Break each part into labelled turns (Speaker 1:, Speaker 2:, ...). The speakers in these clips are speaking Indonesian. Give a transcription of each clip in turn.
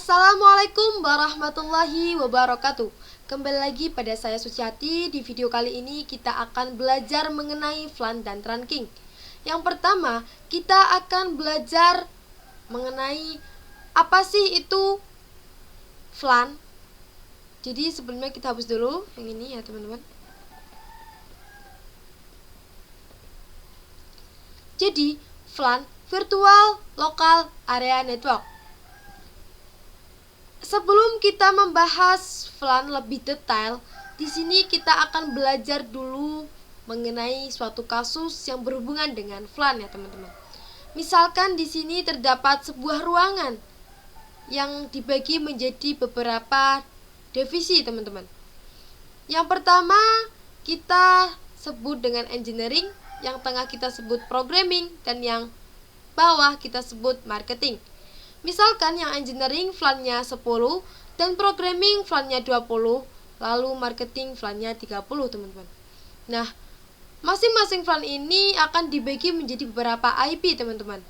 Speaker 1: Assalamualaikum warahmatullahi wabarakatuh. Kembali lagi pada saya Suciati. Di video kali ini kita akan belajar mengenai FLAN dan trunking. Yang pertama, kita akan belajar mengenai apa sih itu FLAN. Jadi sebelumnya kita hapus dulu yang ini ya teman-teman. Jadi FLAN, Virtual Local Area Network. Sebelum kita membahas FLAN lebih detail, di sini kita akan belajar dulu mengenai suatu kasus yang berhubungan dengan FLAN ya teman-teman. Misalkan di sini terdapat sebuah ruangan yang dibagi menjadi beberapa divisi teman-teman. Yang pertama kita sebut dengan engineering, yang tengah kita sebut programming, dan yang bawah kita sebut marketing. Misalkan yang engineering FLAN-nya 10 dan programming FLAN-nya 20, lalu marketing FLAN-nya 30 teman-teman. Nah, masing-masing FLAN ini akan dibagi menjadi beberapa IP teman-teman.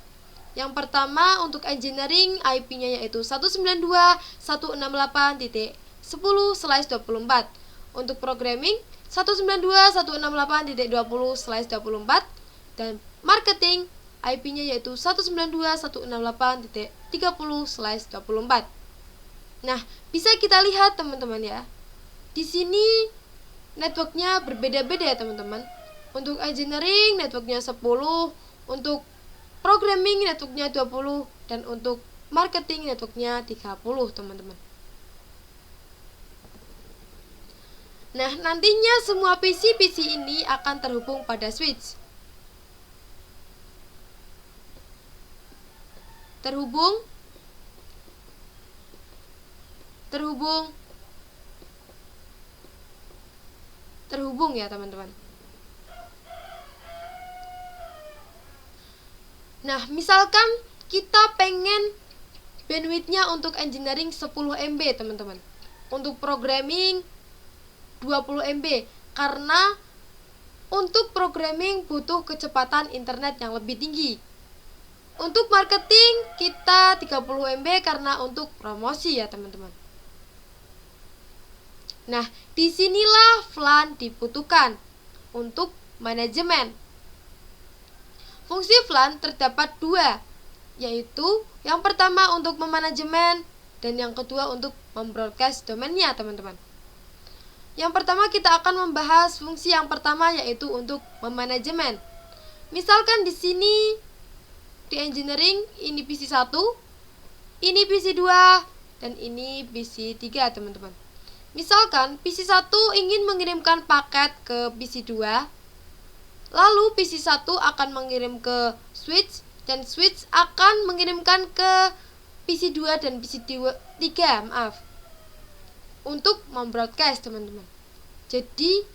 Speaker 1: Yang pertama untuk engineering IP-nya yaitu 192.168.10/24. Untuk programming 192.168.20/24 dan marketing IP-nya yaitu 192.168.30/24. Nah, bisa kita lihat teman-teman ya. Di sini networknya berbeda-beda ya teman-teman. Untuk engineering networknya 10, untuk programming networknya 20, dan untuk marketing networknya 30 teman-teman. Nah, nantinya semua PC ini akan terhubung pada switch. Terhubung ya teman-teman. Nah, misalkan kita pengen bandwidthnya untuk engineering 10 MB teman-teman, untuk programming 20 MB, karena untuk programming butuh kecepatan internet yang lebih tinggi. Untuk marketing kita 30 MB karena untuk promosi ya teman-teman. Nah, disinilah FLAN dibutuhkan untuk manajemen. Fungsi FLAN terdapat dua, yaitu yang pertama untuk memanajemen dan yang kedua untuk membroadcast domainnya teman-teman. Yang pertama kita akan membahas fungsi yang pertama yaitu untuk memanajemen. Misalkan di sini di engineering ini PC 1, ini PC 2, dan ini PC 3 teman-teman. Misalkan PC 1 ingin mengirimkan paket ke PC 2, lalu PC 1 akan mengirim ke switch, dan switch akan mengirimkan ke PC 2 dan PC 3 untuk membroadcast teman-teman. Jadi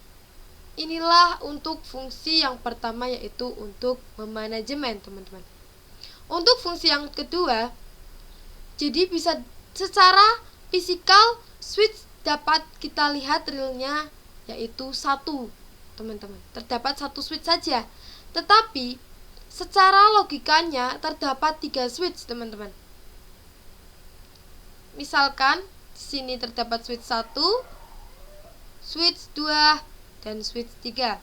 Speaker 1: inilah untuk fungsi yang pertama yaitu untuk memanajemen teman-teman. Untuk fungsi yang kedua, jadi bisa secara fisikal switch dapat kita lihat realnya yaitu 1 teman-teman. Terdapat 1 switch saja. Tetapi secara logikanya terdapat 3 switch teman-teman. Misalkan di sini terdapat switch 1, switch 2, dan switch 3.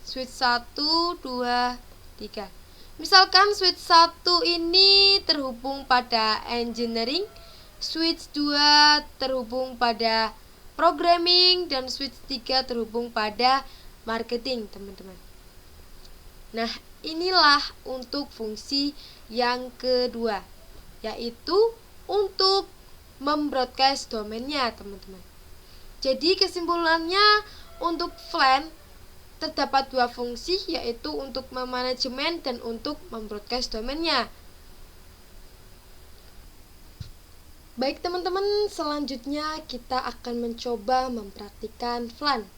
Speaker 1: Switch 1, 2, 3. Misalkan switch 1 ini terhubung pada engineering, switch 2 terhubung pada programming, dan switch 3 terhubung pada marketing teman-teman. Nah, inilah untuk fungsi yang kedua, yaitu untuk membroadcast domainnya teman-teman. Jadi kesimpulannya untuk FLAN terdapat 2 fungsi, yaitu untuk memanajemen dan untuk membroadcast domainnya. Baik teman-teman, selanjutnya kita akan mencoba mempraktikkan FLAN.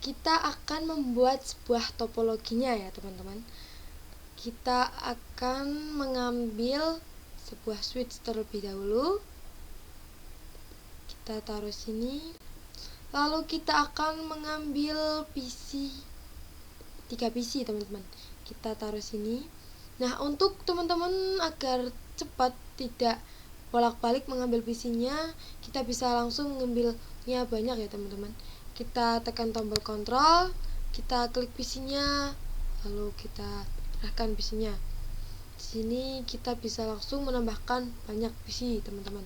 Speaker 1: Kita akan membuat sebuah topologinya ya teman-teman. Kita akan mengambil sebuah switch terlebih dahulu. Kita taruh sini. Lalu kita akan mengambil PC 3 PC teman-teman. Kita taruh sini. Nah, untuk teman-teman agar cepat, tidak bolak-balik mengambil PC-nya, kita bisa langsung mengambilnya banyak ya teman-teman. Kita tekan tombol kontrol, kita klik PC-nya, lalu kita arahkan PC-nya. Di sini kita bisa langsung menambahkan banyak PC teman-teman.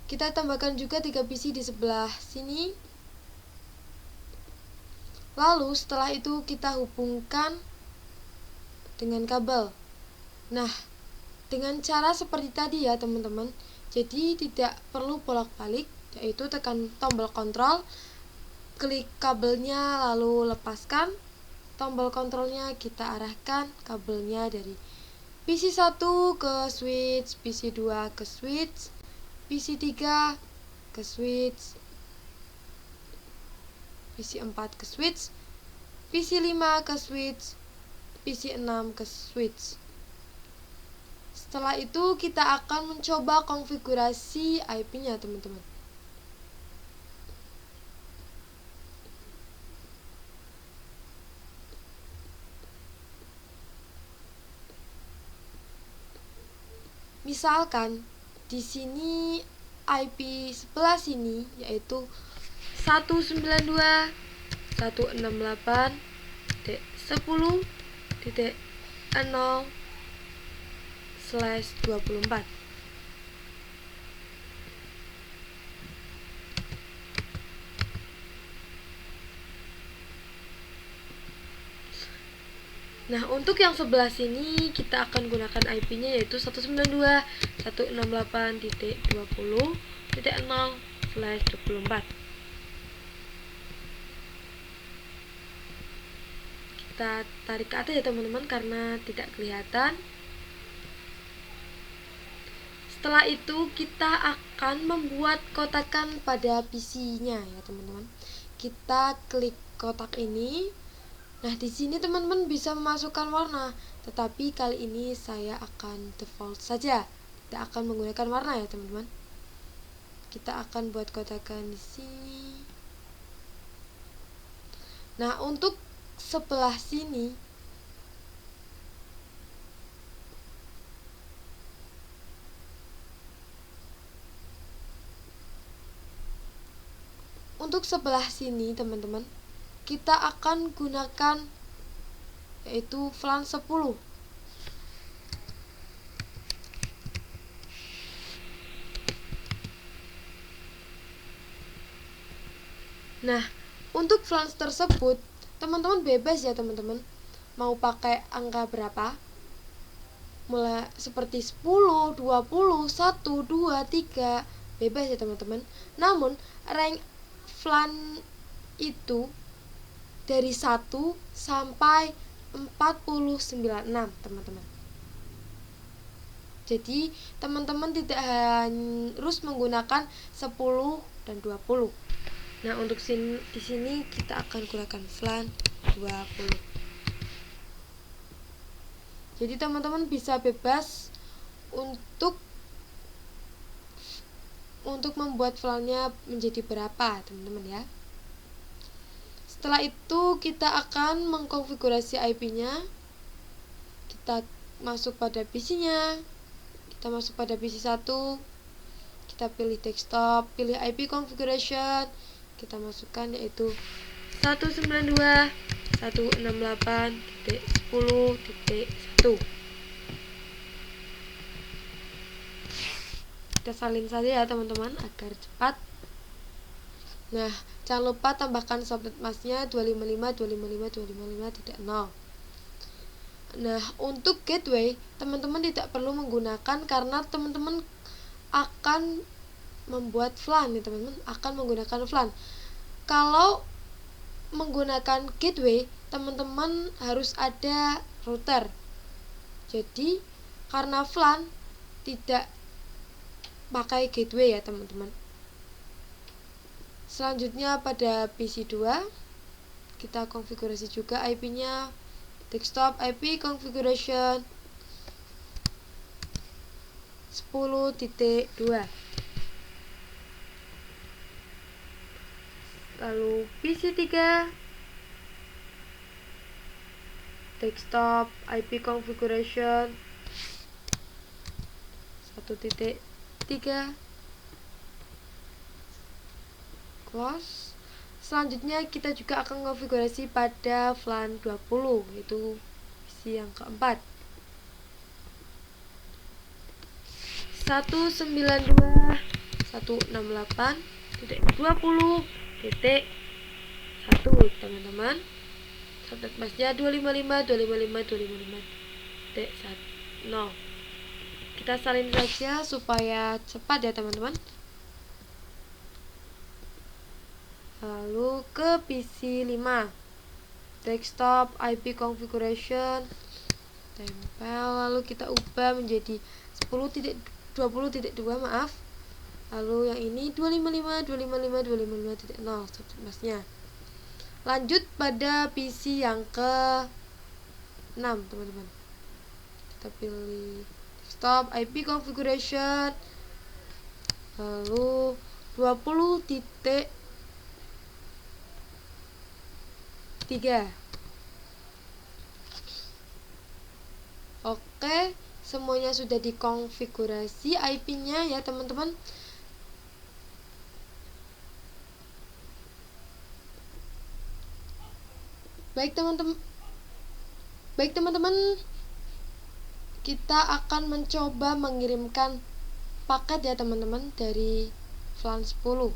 Speaker 1: Kita tambahkan juga 3 PC di sebelah sini. Lalu setelah itu kita hubungkan dengan kabel. Nah, dengan cara seperti tadi ya teman-teman. Jadi tidak perlu bolak-balik, yaitu tekan tombol kontrol, klik kabelnya lalu lepaskan tombol kontrolnya, kita arahkan kabelnya dari PC 1 ke switch, PC 2 ke switch, PC 3 ke switch, PC 4 ke switch, PC 5 ke switch, PC 6 ke switch. Setelah itu kita akan mencoba konfigurasi IP-nya teman-teman. Misalkan di sini IP sebelah sini yaitu 192.168.10/24. Nah, untuk yang sebelah sini kita akan gunakan IP-nya yaitu 192.168.20.0/24. Kita tarik ke atas ya teman-teman karena tidak kelihatan. Setelah itu kita akan membuat kotakan pada PC-nya ya teman-teman. Kita klik kotak ini. Nah, di sini teman-teman bisa memasukkan warna, tetapi kali ini saya akan default saja. Tidak akan menggunakan warna ya teman-teman. Kita akan buat kotakan di sini. Nah, untuk sebelah sini teman-teman, kita akan gunakan yaitu VLAN 10. Nah, untuk VLAN tersebut teman-teman bebas ya teman-teman, mau pakai angka berapa, mulai seperti 10, 20, 1, 2, 3, bebas ya teman-teman. Namun rank VLAN itu dari 1 sampai 496 teman-teman. Jadi teman-teman tidak harus menggunakan 10 dan 20. Nah, untuk di sini kita akan gunakan VLAN 20. Jadi teman-teman bisa bebas untuk membuat VLAN-nya menjadi berapa teman-teman ya. Setelah itu kita akan mengkonfigurasi IP-nya. Kita masuk pada PC-nya. Kita masuk pada PC 1. Kita pilih desktop, pilih IP configuration. Kita masukkan yaitu 192.168.10.1. Kita salin saja ya teman-teman agar cepat. Nah, jangan lupa tambahkan subnet masknya 255.255.255.0. Nah, untuk gateway teman-teman tidak perlu menggunakan karena teman-teman akan membuat VLAN ya teman-teman, akan menggunakan VLAN. Kalau menggunakan gateway teman-teman harus ada router. Jadi karena VLAN tidak pakai gateway ya teman-teman. Selanjutnya pada PC 2 kita konfigurasi juga IP-nya, desktop IP configuration 10.2. Lalu PC 3 desktop IP configuration 1.3 close. Selanjutnya kita juga akan konfigurasi pada VLAN 20, yaitu PC yang keempat. 192.168.20.1 teman-teman. Subnet masknya 255.255.255.1. Kita salin saja supaya cepat ya teman-teman. Lalu ke PC 5, desktop IP configuration, tempel, lalu kita ubah menjadi 10.20.2, maaf. Lalu yang ini 255.255.255.0 subnet masknya. Lanjut pada PC yang ke 6 teman-teman. Kita pilih desktop IP configuration, lalu 20.3. Oke, semuanya sudah dikonfigurasi IP-nya ya teman-teman. Baik teman-teman, kita akan mencoba mengirimkan paket ya teman-teman dari VLAN 10.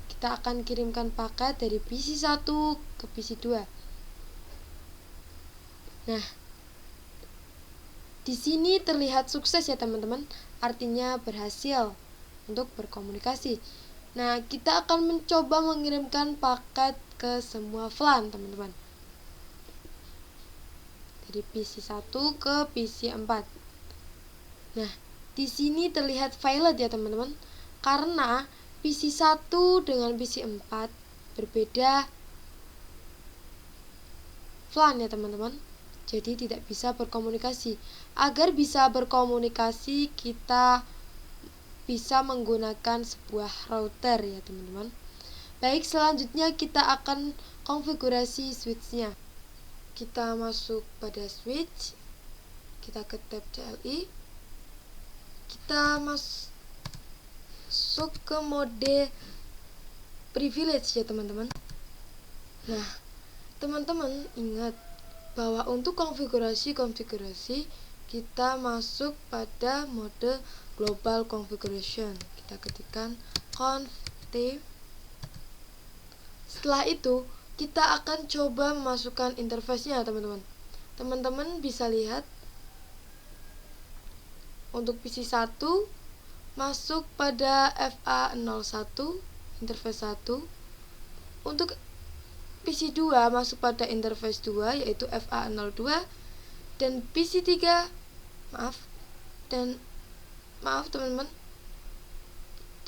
Speaker 1: Kita akan kirimkan paket dari PC 1 ke PC 2. Nah, di sini terlihat sukses ya teman-teman, artinya berhasil untuk berkomunikasi. Nah, kita akan mencoba mengirimkan paket ke semua VLAN teman-teman, dari PC 1 ke PC 4. Nah, di sini terlihat violet ya teman-teman, karena PC 1 dengan PC 4 berbeda VLAN ya teman-teman. Jadi tidak bisa berkomunikasi. Agar bisa berkomunikasi, kita bisa menggunakan sebuah router ya teman-teman. Baik, selanjutnya kita akan konfigurasi switch-nya. Kita masuk pada switch, kita ke tab CLI, kita masuk ke mode privilege ya teman-teman. Nah, teman-teman ingat bahwa untuk konfigurasi kita masuk pada mode global configuration. Kita ketikkan conf-t. Setelah itu kita akan coba memasukkan interface-nya teman-teman. Teman-teman bisa lihat untuk PC 1 masuk pada FA01 interface 1. Untuk PC 2 masuk pada interface 2 yaitu FA02, dan PC 3 maaf teman-teman.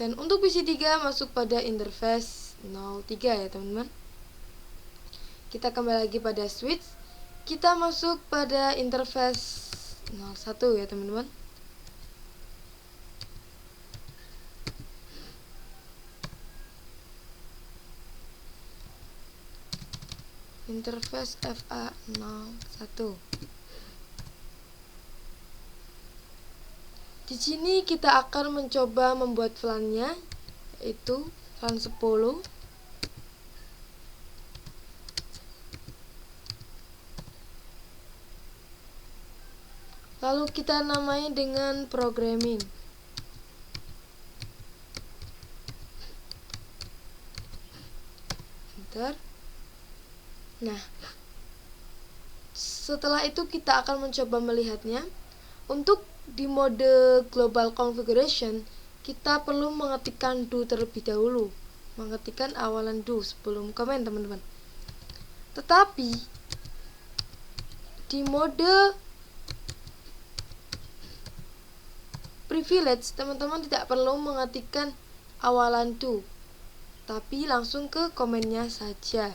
Speaker 1: Dan untuk PC 3 masuk pada interface 03 ya teman-teman. Kita kembali lagi pada switch, kita masuk pada interface 01 ya teman-teman. Interface FA01. Di sini kita akan mencoba membuat VLAN-nya, yaitu VLAN 10. Lalu kita namai dengan programming. Enter. Nah, setelah itu kita akan mencoba melihatnya. Untuk di mode global configuration, kita perlu mengetikkan do terlebih dahulu, mengetikkan awalan do sebelum komen teman-teman. Tetapi di mode privilege, teman-teman tidak perlu mengetikkan awalan do, tapi langsung ke komennya saja.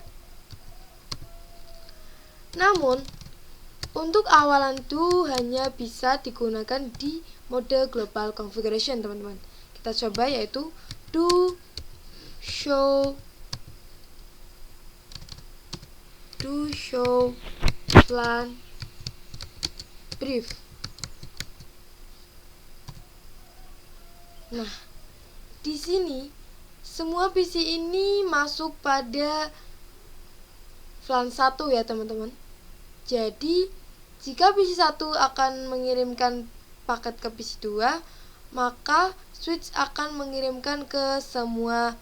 Speaker 1: Namun, untuk awalan do hanya bisa digunakan di mode global configuration, teman-teman. Kita coba, yaitu do show VLAN brief. Nah, di sini semua PC ini masuk pada VLAN 1 ya teman-teman. Jadi jika PC 1 akan mengirimkan paket ke PC 2, maka switch akan mengirimkan ke semua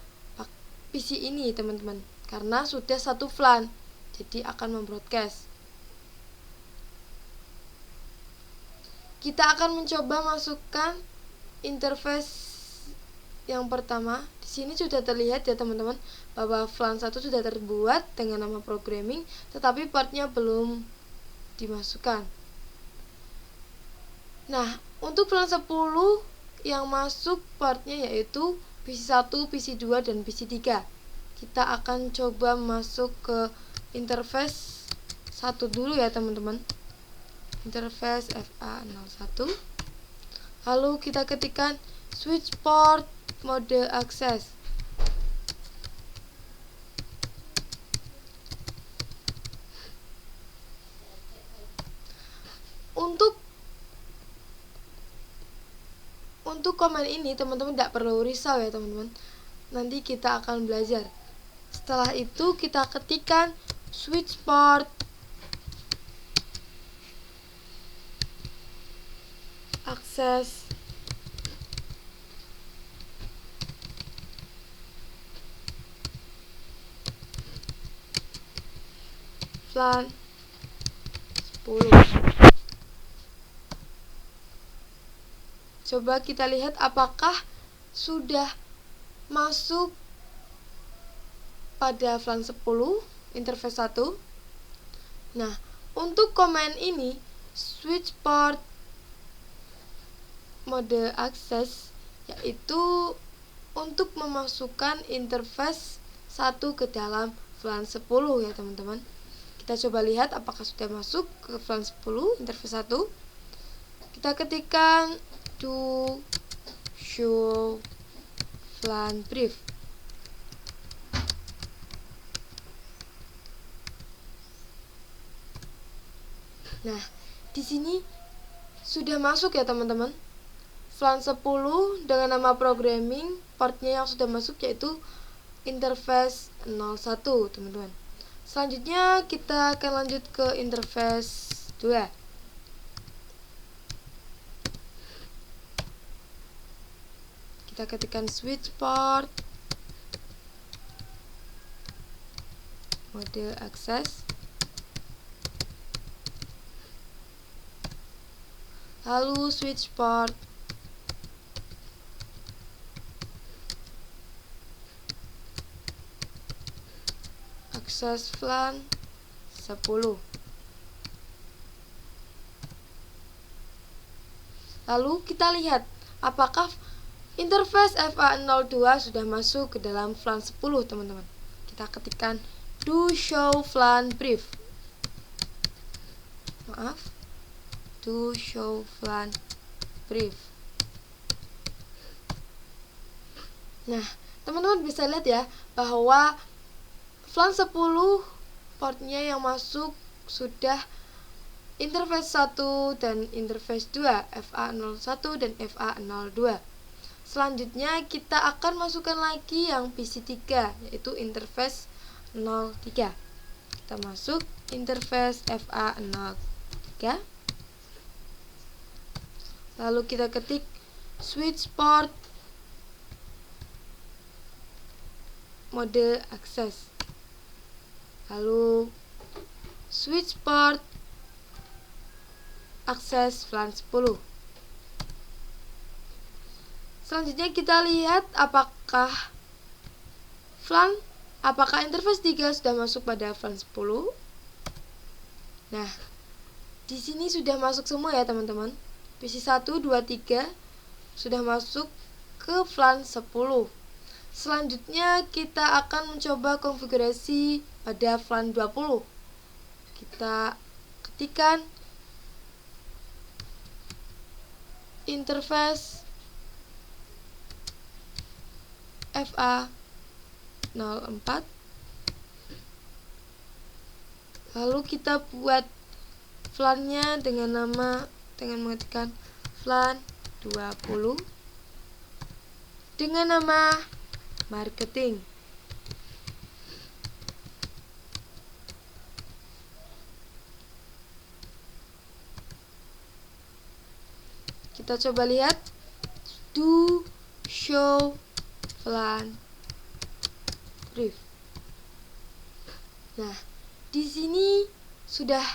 Speaker 1: PC ini teman-teman, karena sudah satu VLAN, jadi akan membroadcast. Kita akan mencoba masukkan interface yang pertama. Di sini sudah terlihat ya teman-teman bahwa VLAN 1 sudah terbuat dengan nama programming, tetapi portnya belum dimasukkan. Nah, untuk VLAN 10 yang masuk portnya yaitu PC 1, PC 2, dan PC 3. Kita akan coba masuk ke interface 1 dulu ya teman-teman. Interface FA01. Lalu kita ketikkan switch port mode access. Untuk komen ini teman-teman tidak perlu risau ya teman-teman. Nanti kita akan belajar. Setelah itu kita ketikkan switch port access VLAN 10. Coba kita lihat apakah sudah masuk pada VLAN 10 interface 1. Nah, untuk komen ini switch port mode access yaitu untuk memasukkan interface 1 ke dalam VLAN 10 ya teman-teman. Kita coba lihat apakah sudah masuk ke VLAN 10 interface 1. Kita ketikkan to show VLAN brief. Nah, di sini sudah masuk ya teman-teman. VLAN 10 dengan nama programming, portnya yang sudah masuk yaitu interface 01 teman-teman. Selanjutnya kita akan lanjut ke interface 2. Kita ketikkan switch port mode access, lalu switch port access VLAN 10. Lalu kita lihat apakah interface FA02 sudah masuk ke dalam VLAN 10 teman-teman. Kita ketikkan do show VLAN brief. To show VLAN brief. Nah, teman-teman bisa lihat ya bahwa VLAN 10 portnya yang masuk sudah interface 1 dan interface 2, FA01 dan FA02. Selanjutnya kita akan masukkan lagi yang PC 3 yaitu interface 03. Kita masuk interface FA03. Lalu kita ketik switch port mode access. Lalu switch port access VLAN 10. Selanjutnya kita lihat apakah interface 3 sudah masuk pada VLAN 10. Nah, di sini sudah masuk semua ya teman-teman. PC 1, 2, 3 sudah masuk ke VLAN 10. Selanjutnya kita akan mencoba konfigurasi pada VLAN 20. Kita ketikkan interface FA04. Lalu kita buat VLAN-nya dengan mengetikkan VLAN 20. dengan nama marketing. Kita coba lihat do show flan brief. Nah, di sini sudah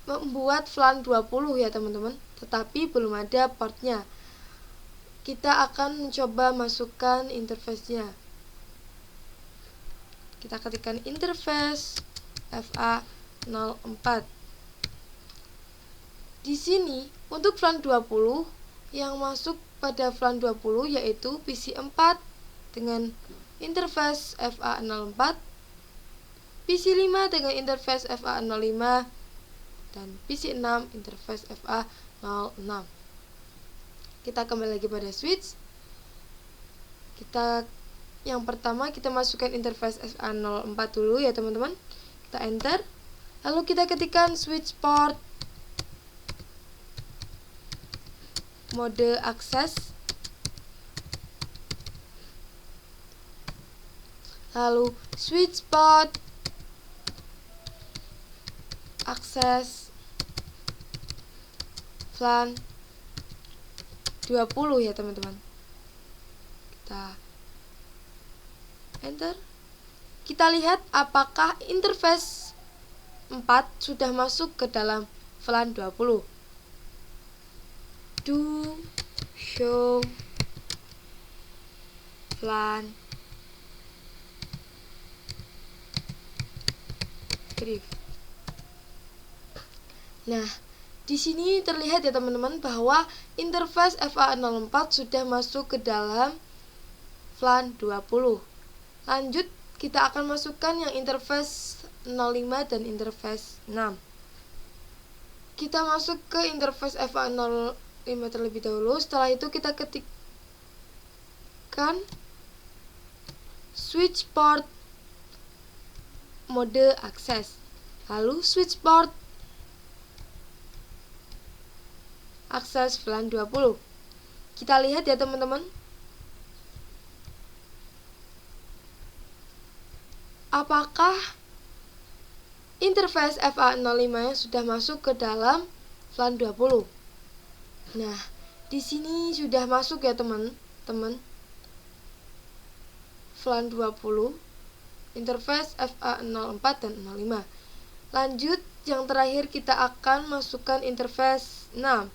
Speaker 1: membuat flan 20 ya teman-teman, tetapi belum ada partnya. Kita akan mencoba masukkan interface-nya. Kita ketikkan interface FA04. Di sini untuk flan 20 yang masuk pada flan 20 yaitu PC4 dengan interface FA04, PC5 dengan interface FA05, dan PC6 interface FA06. Kita kembali lagi pada switch. Yang pertama kita masukkan interface FA04 dulu ya teman-teman. Kita enter. Lalu kita ketikkan switch port mode akses, lalu switch port akses flan 20 ya teman-teman. Kita enter. Kita lihat apakah interface 4 sudah masuk ke dalam flan 20. Do show flan brief. Nah, di sini terlihat ya teman-teman bahwa interface FA04 sudah masuk ke dalam flan 20. Lanjut, kita akan masukkan yang interface 05 dan interface 6. Kita masuk ke interface FA05 terlebih dahulu. Setelah itu kita ketikkan switch port mode akses, lalu switch port akses flan 20. Kita lihat ya teman-teman, apakah interface FA05 sudah masuk ke dalam flan 20. Nah, di sini sudah masuk ya teman-teman. Flan 20, interface FA04 dan 05. Lanjut, yang terakhir kita akan masukkan interface 6.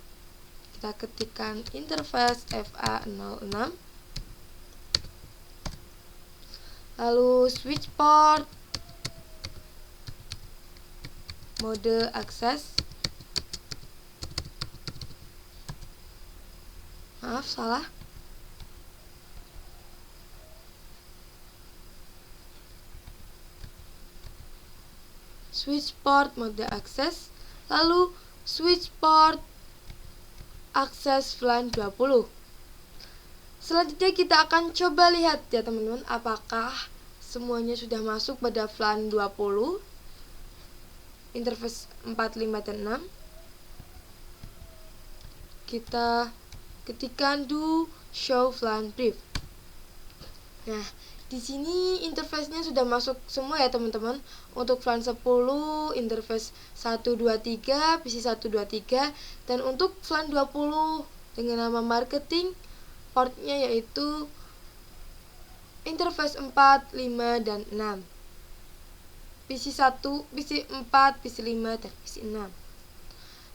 Speaker 1: Kita ketikkan interface FA06. Lalu switch port mode akses. Maaf, salah. Switch port mode akses, lalu switch port akses flan 20. Selanjutnya kita akan coba lihat ya teman-teman, apakah semuanya sudah masuk pada flan 20, interface 4, 5, dan 6. Kita ketikkan do show flan brief. Nah, di sini interface-nya sudah masuk semua ya teman-teman. Untuk flan 10 interface 123, PC 123, dan untuk flan 20 dengan nama marketing, portnya yaitu interface 4, 5, dan 6. PC 1, PC 4, PC 5, dan PC 6.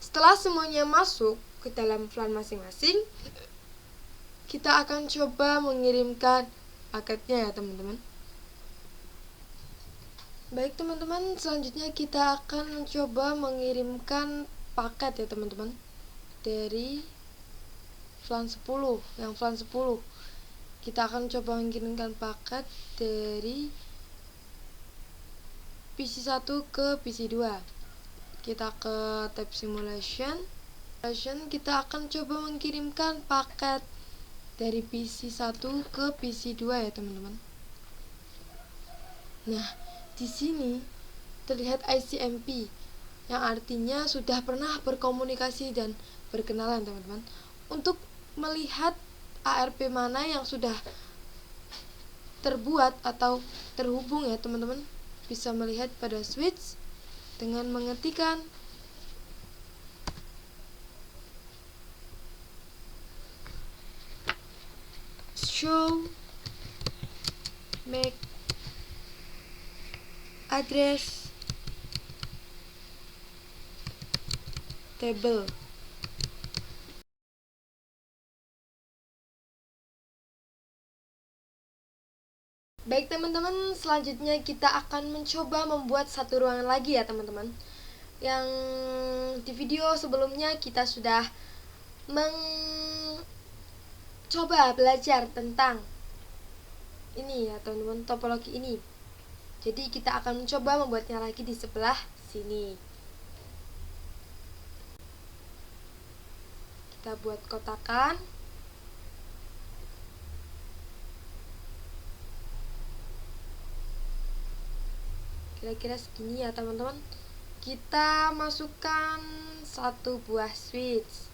Speaker 1: Setelah semuanya masuk ke dalam flan masing-masing, kita akan coba mengirimkan paketnya ya teman-teman. Baik teman-teman, selanjutnya kita akan mencoba mengirimkan paket ya teman-teman dari flan 10. Yang flan 10 kita akan coba mengirimkan paket dari PC 1 ke PC 2. Kita ke tab simulation. Kita akan coba mengirimkan paket dari PC 1 ke PC 2 ya teman-teman. Nah, di sini terlihat ICMP yang artinya sudah pernah berkomunikasi dan berkenalan teman-teman. Untuk melihat ARP mana yang sudah terbuat atau terhubung ya teman-teman. Bisa melihat pada switch dengan mengetikkan show MAC address table. Baik teman-teman, selanjutnya kita akan mencoba membuat satu ruangan lagi ya teman-teman. Yang di video sebelumnya kita sudah mencoba belajar tentang ini ya teman-teman, topologi ini. Jadi kita akan mencoba membuatnya lagi di sebelah sini. Kita buat kotakan. Kira-kira segini ya teman-teman. Kita masukkan satu buah switch,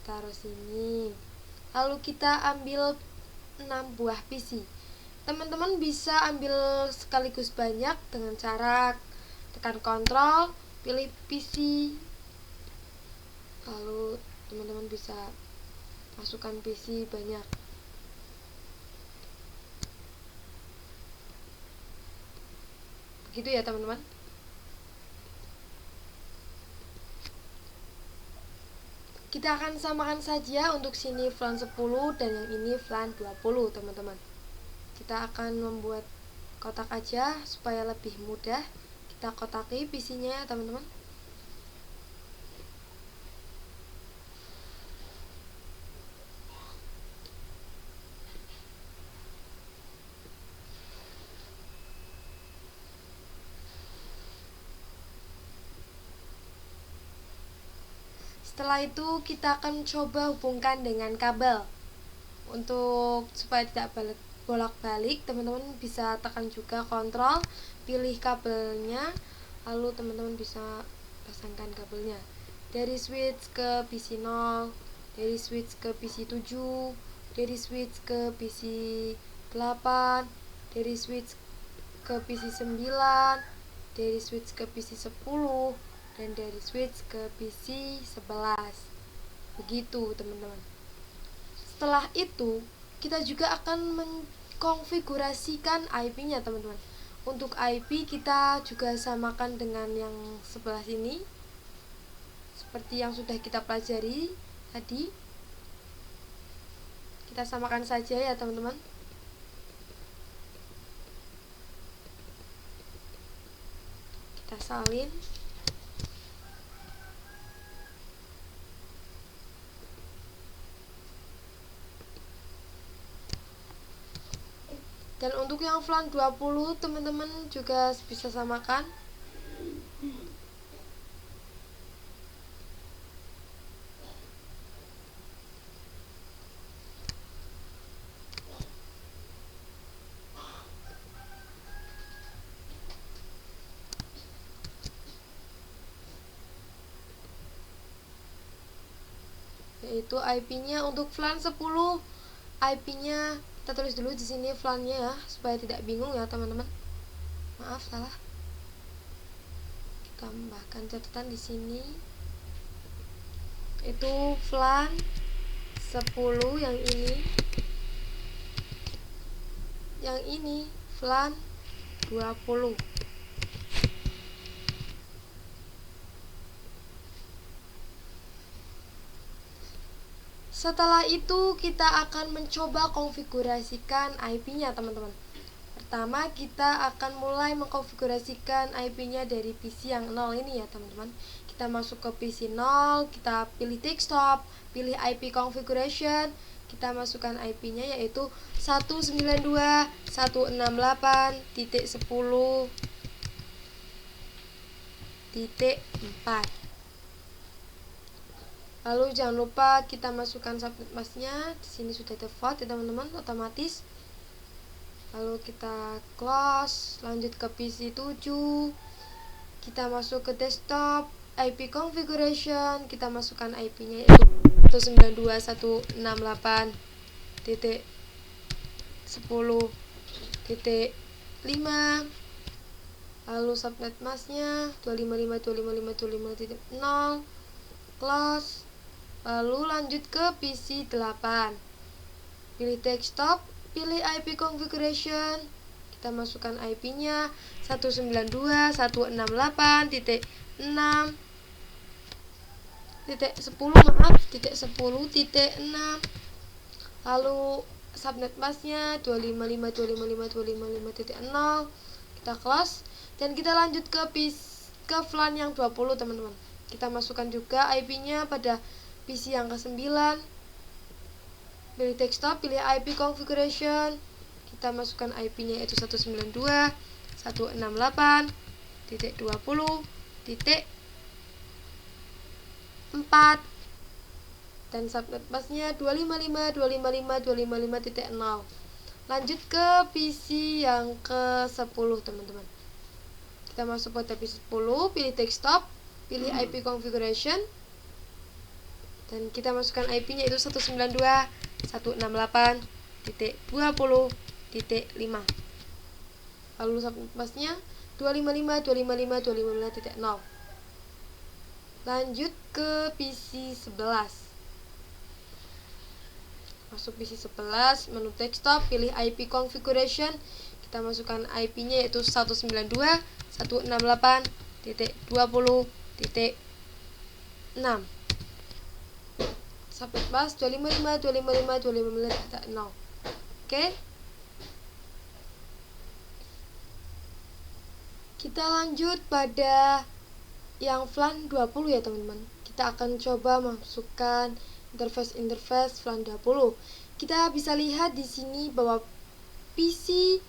Speaker 1: taruh sini. Lalu kita ambil 6 buah PC. Teman-teman bisa ambil sekaligus banyak dengan cara tekan kontrol, pilih PC, lalu teman-teman bisa masukkan PC banyak. Begitu ya teman-teman. Kita akan samakan saja untuk sini VLAN 10 dan yang ini VLAN 20 teman-teman. Kita akan membuat kotak aja supaya lebih mudah. Kita kotaki PC-nya ya teman-teman. Setelah itu kita akan coba hubungkan dengan kabel. Untuk supaya tidak bolak-balik, teman-teman bisa tekan juga kontrol, pilih kabelnya, lalu teman-teman bisa pasangkan kabelnya. Dari switch ke PC 0, dari switch ke PC 7, dari switch ke PC 8, dari switch ke PC 9, dari switch ke PC 10, dan dari switch ke PC 11. Begitu teman-teman. Setelah itu kita juga akan mengkonfigurasikan IP-nya teman-teman. Untuk IP kita juga samakan dengan yang sebelah sini, seperti yang sudah kita pelajari tadi. Kita samakan saja ya teman-teman. Kita salin. Dan untuk yang VLAN 20 teman-teman juga bisa samakan. Yaitu IP-nya untuk VLAN 10, IP-nya kita tulis dulu di sini VLAN-nya ya, supaya tidak bingung ya teman-teman. Maaf salah. Kita tambahkan catatan di sini. Itu VLAN 10 yang ini. Yang ini VLAN 20. Setelah itu kita akan mencoba konfigurasikan IP-nya teman-teman. Pertama kita akan mulai mengkonfigurasikan IP-nya dari PC yang 0 ini ya teman-teman. Kita masuk ke PC 0, kita pilih desktop, pilih IP configuration, kita masukkan IP-nya yaitu 192.168.10.4. Lalu jangan lupa kita masukkan subnet masknya. Di sini sudah default ya teman-teman, otomatis. Lalu kita close, lanjut ke PC 7. Kita masuk ke desktop, IP configuration, kita masukkan IP-nya yaitu 192.168.10.4. titik 10.5. Lalu subnet masknya 255.255.255.0 close. Lalu lanjut ke PC 8. Pilih desktop, pilih IP configuration. Kita masukkan IP-nya 192.168.6.10, lalu subnet masknya 255.255.255.0. Kita close dan kita lanjut ke VLAN yang 20, teman-teman. Kita masukkan juga IP-nya pada PC yang ke-9. Pilih desktop, pilih IP configuration. Kita masukkan IP-nya yaitu 192.168.20.4 dan subnet masknya 255.255.255.0. Lanjut ke PC yang ke-10, teman-teman. Kita masuk pada PC 10, pilih desktop, pilih IP configuration, dan kita masukkan IP-nya itu 192.168.20.5. Lalu subnet masknya 255.255.255.0. Lanjut ke PC 11. Masuk PC 11, menu desktop, pilih IP configuration. Kita masukkan IP-nya yaitu 192.168.20.6. Subnet mask 255.255.255.0. Oke. Kita lanjut pada yang VLAN 20 ya, teman-teman. Kita akan coba masukkan interface VLAN 20. Kita bisa lihat di sini bahwa PC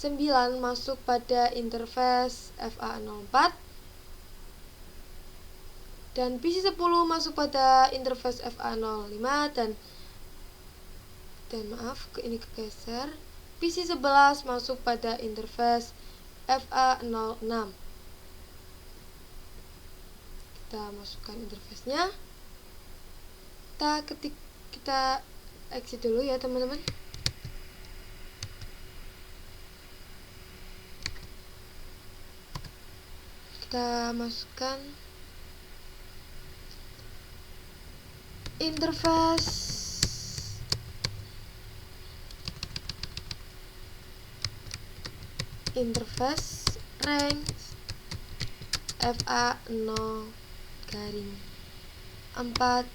Speaker 1: 9 masuk pada interface FA04 dan PC 10 masuk pada interface FA05 dan maaf, ini kegeser. PC 11 masuk pada interface FA06. Kita masukkan interface-nya. Kita exit dulu ya, teman-teman. Kita masukkan interface range FA0 garing 4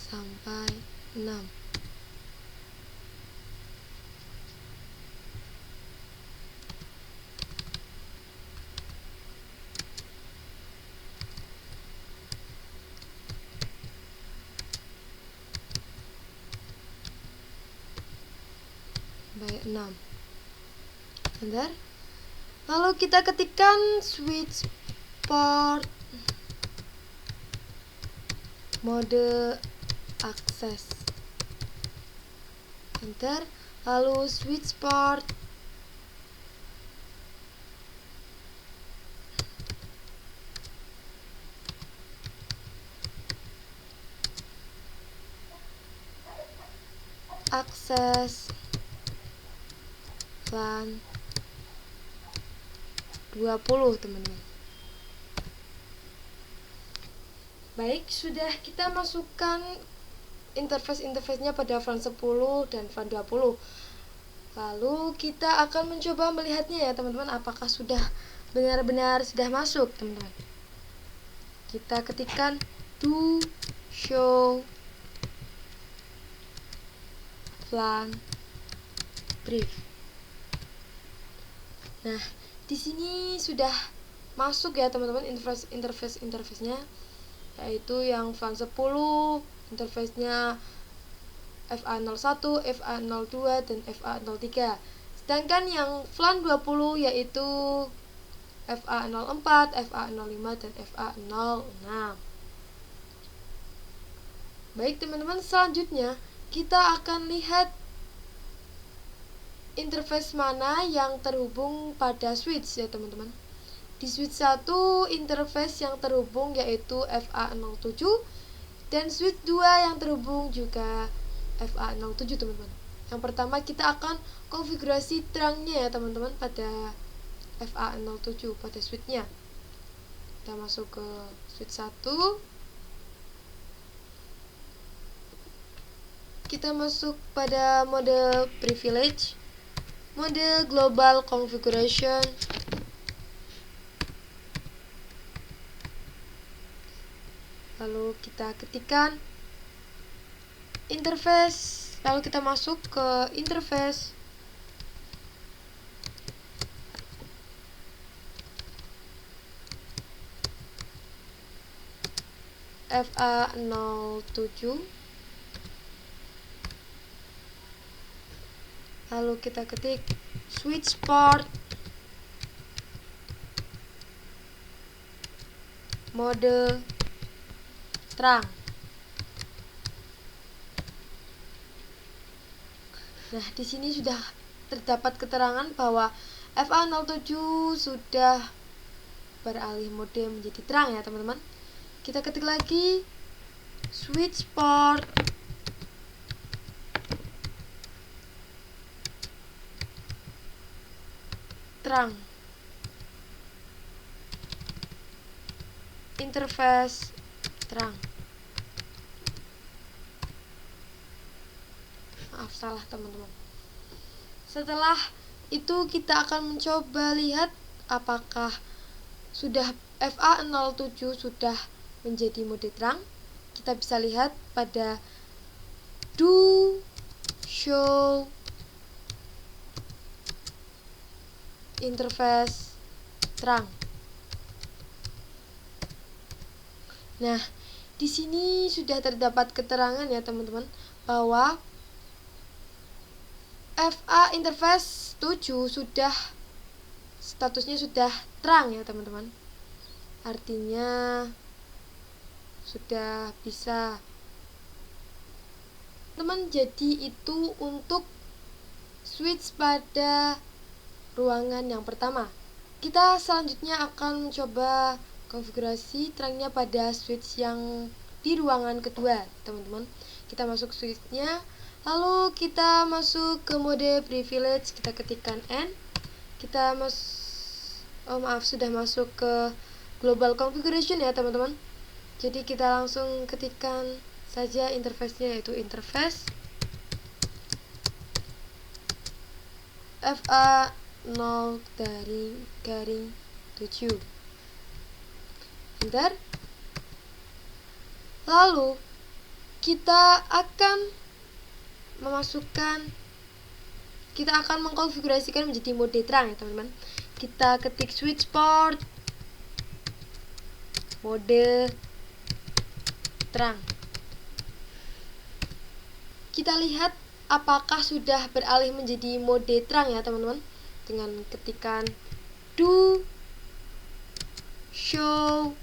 Speaker 1: sampai 6. Baik, 6. Bentar. Lalu kita ketikkan switch port mode akses. Enter. Lalu switch port akses VLAN 20, teman-teman. Baik, sudah kita masukkan interface-nya pada VLAN 10 dan VLAN 20. Lalu kita akan mencoba melihatnya ya, teman-teman, apakah sudah benar-benar sudah masuk, teman-teman. Kita ketikkan do show VLAN brief. Nah, di sini sudah masuk ya, teman-teman, interface-nya, yaitu yang VLAN 10, interface-nya FA01, FA02, dan FA03. Sedangkan yang VLAN 20 yaitu FA04, FA05, dan FA06. Baik, teman-teman, selanjutnya kita akan lihat interface mana yang terhubung pada switch ya, teman-teman. Di switch 1 interface yang terhubung yaitu FA07 dan switch 2 yang terhubung juga FA07, teman-teman. Yang pertama kita akan konfigurasi terangnya ya teman-teman pada FA07 pada switchnya. Kita masuk ke switch 1. Kita masuk pada mode privilege, mode global configuration, lalu kita ketikkan interface, lalu kita masuk ke interface. FA07, lalu kita ketik switch port, mode terang. Nah, di sini sudah terdapat keterangan bahwa FA07 sudah beralih mode menjadi terang ya teman-teman. Kita ketik lagi switch port, terang, interface terang. Maaf, salah teman-teman. Setelah itu kita akan mencoba lihat apakah sudah FA07 sudah menjadi mode terang. Kita bisa lihat pada do show interface terang. Nah, di sini sudah terdapat keterangan ya teman-teman bahwa FA interface 7 sudah statusnya sudah terang ya teman-teman. Artinya sudah bisa teman. Jadi itu untuk switch pada ruangan yang pertama. Kita selanjutnya akan mencoba konfigurasi terangnya pada switch yang di ruangan kedua teman-teman. Kita masuk switchnya, lalu kita masuk ke mode privilege, kita ketikkan N. Kita sudah masuk ke global configuration ya teman-teman. Jadi kita langsung ketikkan saja interface-nya, yaitu interface FA0 dari garing 7. Enter. Lalu kita akan mengkonfigurasikan menjadi mode terang ya teman-teman. Kita ketik switch port, mode terang. Kita lihat apakah sudah beralih menjadi mode terang ya teman-teman, dengan ketikan do show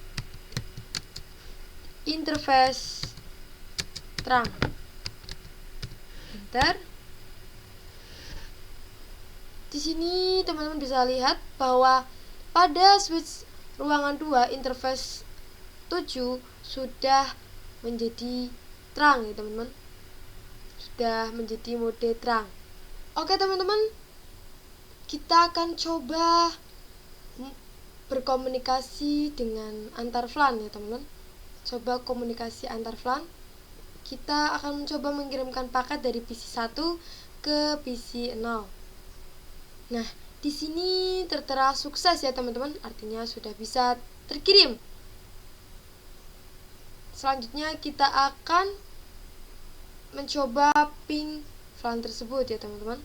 Speaker 1: interface terang. Enter. Di sini teman-teman bisa lihat bahwa pada switch ruangan 2 interface 7 sudah menjadi terang ya teman-teman. Sudah menjadi mode terang. Oke teman-teman, kita akan coba berkomunikasi dengan antar VLAN ya teman-teman. Coba komunikasi antar VLAN. Kita akan mencoba mengirimkan paket dari PC 1 ke PC 0. Nah, di sini tertera sukses ya teman-teman, artinya sudah bisa terkirim. Selanjutnya kita akan mencoba ping VLAN tersebut ya teman-teman.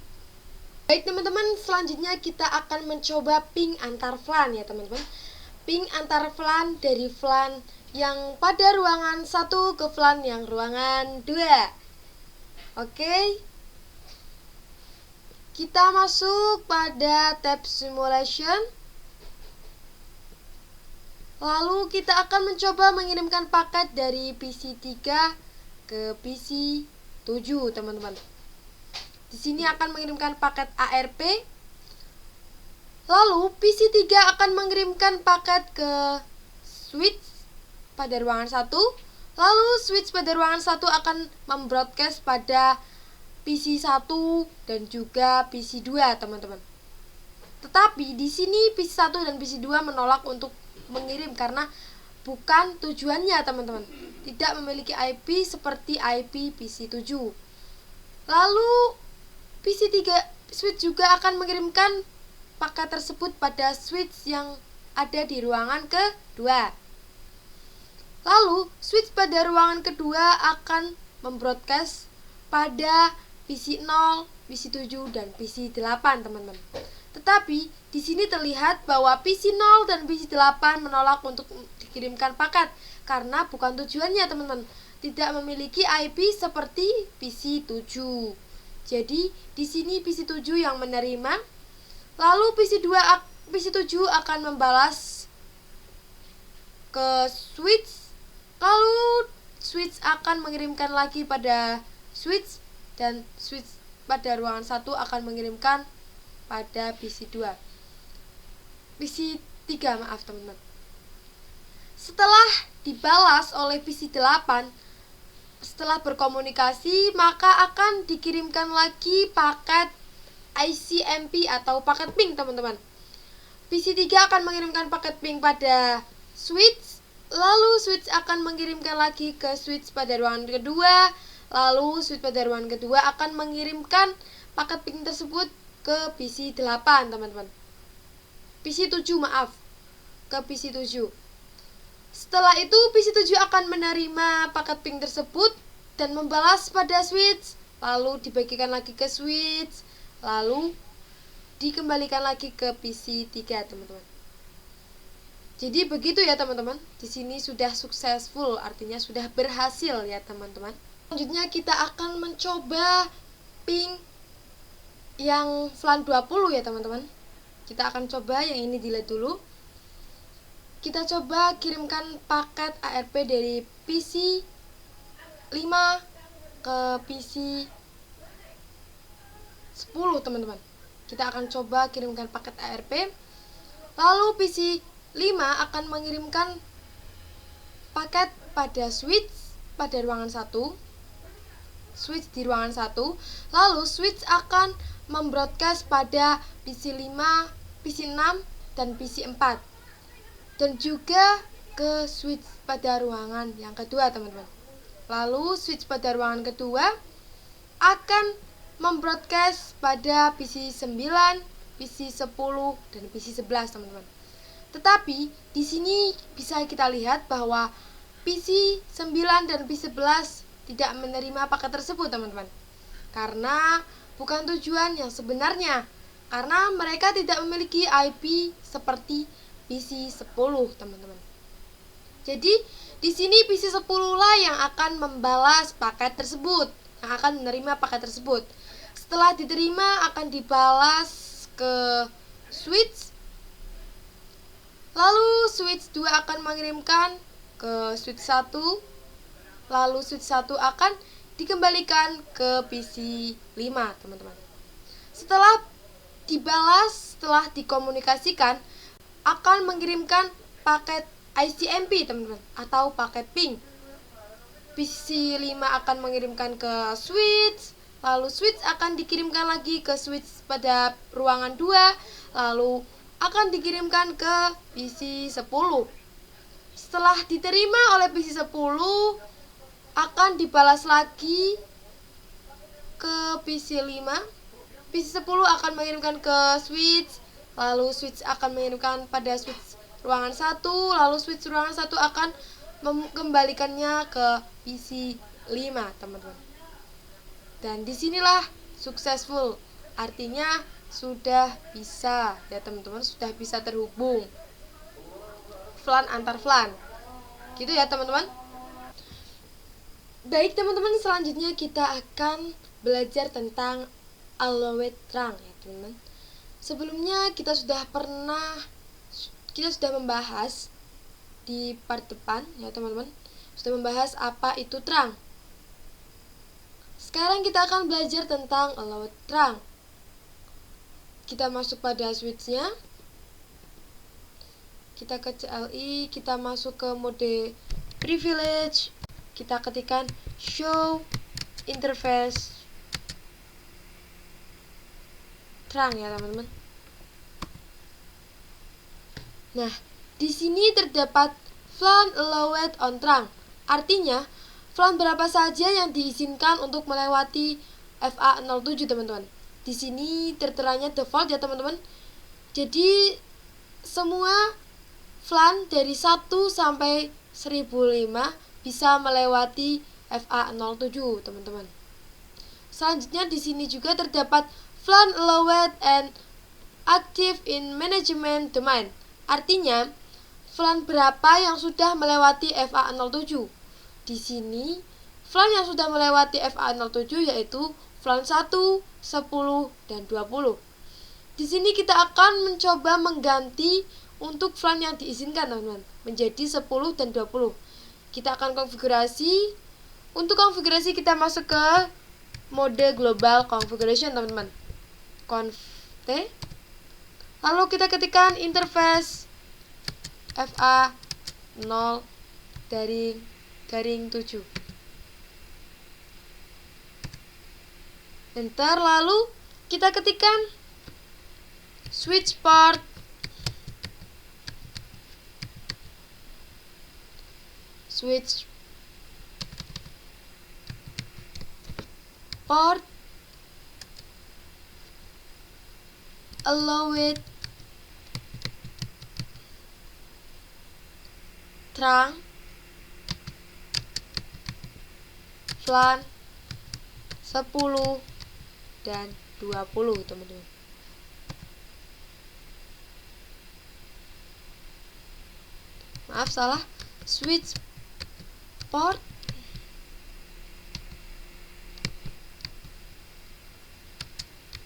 Speaker 1: Baik teman-teman, selanjutnya kita akan mencoba ping antar VLAN ya teman-teman. Ping antar VLAN dari VLAN yang pada ruangan 1 ke VLAN yang ruangan 2. Oke. Kita masuk pada tab simulation. Lalu kita akan mencoba mengirimkan paket dari PC 3 ke PC 7 teman-teman. Di sini akan mengirimkan paket ARP. Lalu PC 3 akan mengirimkan paket ke switch pada ruangan 1. Lalu switch pada ruangan 1 akan membroadcast pada PC1 dan juga PC2, teman-teman. Tetapi di sini PC1 dan PC2 menolak untuk mengirim karena bukan tujuannya, teman-teman. Tidak memiliki IP seperti IP PC7. Lalu PC3 switch juga akan mengirimkan paket tersebut pada switch yang ada di ruangan kedua. Lalu switch pada ruangan kedua akan membroadcast pada PC0, PC7 dan PC8, teman-teman. Tetapi di sini terlihat bahwa PC0 dan PC8 menolak untuk dikirimkan paket karena bukan tujuannya, teman-teman. Tidak memiliki IP seperti PC7. Jadi di sini PC7 yang menerima. Lalu PC7 akan membalas ke switch. Lalu switch akan mengirimkan lagi pada switch dan switch pada ruangan 1 akan mengirimkan pada PC2. PC3, maaf teman-teman. Setelah dibalas oleh PC8, setelah berkomunikasi, maka akan dikirimkan lagi paket ICMP atau paket ping, teman-teman. PC3 akan mengirimkan paket ping pada switch, lalu switch akan mengirimkan lagi ke switch pada ruangan kedua, lalu switch pada ruangan kedua akan mengirimkan paket ping tersebut ke PC8, teman-teman. PC7, maaf, ke PC7. Setelah itu PC7 akan menerima paket ping tersebut dan membalas pada switch, lalu dibagikan lagi ke switch, lalu dikembalikan lagi ke PC3, teman-teman. Jadi begitu ya, teman-teman. Di sini sudah successful, artinya sudah berhasil ya, teman-teman. Selanjutnya kita akan mencoba ping yang VLAN 20 ya, teman-teman. Kita akan coba yang ini dilihat dulu. Kita coba kirimkan paket ARP dari PC 5 ke PC 10, teman-teman. Kita akan coba kirimkan paket ARP. Lalu PC 5 akan mengirimkan paket pada switch pada ruangan 1. Switch di ruangan 1. Lalu switch akan membroadcast pada PC 5, PC 6 dan PC 4. Dan juga ke switch pada ruangan yang kedua, teman-teman. Lalu switch pada ruangan kedua akan membroadcast pada PC 9, PC 10 dan PC 11, teman-teman. Tetapi di sini bisa kita lihat bahwa PC 9 dan PC 11 tidak menerima paket tersebut, teman-teman. Karena bukan tujuan yang sebenarnya. Karena mereka tidak memiliki IP seperti PC 10, teman-teman. Jadi di sini PC 10 lah yang akan membalas paket tersebut, yang akan menerima paket tersebut. Setelah diterima akan dibalas ke switch. Lalu switch 2 akan mengirimkan ke switch 1. Lalu switch 1 akan dikembalikan ke PC 5, teman-teman. Setelah dibalas, setelah dikomunikasikan, akan mengirimkan paket ICMP, teman-teman, atau paket ping. PC 5 akan mengirimkan ke switch, lalu switch akan dikirimkan lagi ke switch pada ruangan 2, lalu akan dikirimkan ke PC 10. Setelah diterima oleh PC 10, akan dibalas lagi ke PC 5. PC 10 akan mengirimkan ke switch, lalu switch akan mengirimkan pada switch ruangan 1, lalu switch ruangan 1 akan mengembalikannya ke PC 5, teman-teman. Dan disinilah successful, artinya sudah bisa ya, teman-teman, sudah bisa terhubung VLAN antar VLAN. Gitu ya, teman-teman. Baik, teman-teman, selanjutnya kita akan belajar tentang allowed trunk ya, teman-teman. Sebelumnya kita sudah membahas di part depan ya, teman-teman. Sudah membahas apa itu trunk. Sekarang kita akan belajar tentang allowed trunk. Kita masuk pada switch-nya. Kita ke CLI, kita masuk ke mode privilege. Kita ketikkan show interface terang ya teman-teman. Nah, di sini terdapat flan allowed on terang. Artinya, flan berapa saja yang diizinkan untuk melewati FA07 teman-teman. Di sini terteranya default ya teman-teman. Jadi semua flan dari 1 sampai 1005 bisa melewati FA07 teman-teman. Selanjutnya di sini juga terdapat flan allowed and active in management domain. Artinya, flan berapa yang sudah melewati FA07? Di sini, flan yang sudah melewati FA07 yaitu flan 1, 10, dan 20. Di sini kita akan mencoba mengganti untuk flan yang diizinkan teman-teman menjadi 10 dan 20. Kita akan konfigurasi. Untuk konfigurasi kita masuk ke mode global configuration teman-teman. Conf T. Lalu kita ketikkan interface FA0 garing 7. Enter, lalu kita ketikkan switch port allowed terang flan 10 dan 20 teman-teman. Maaf salah. Switch port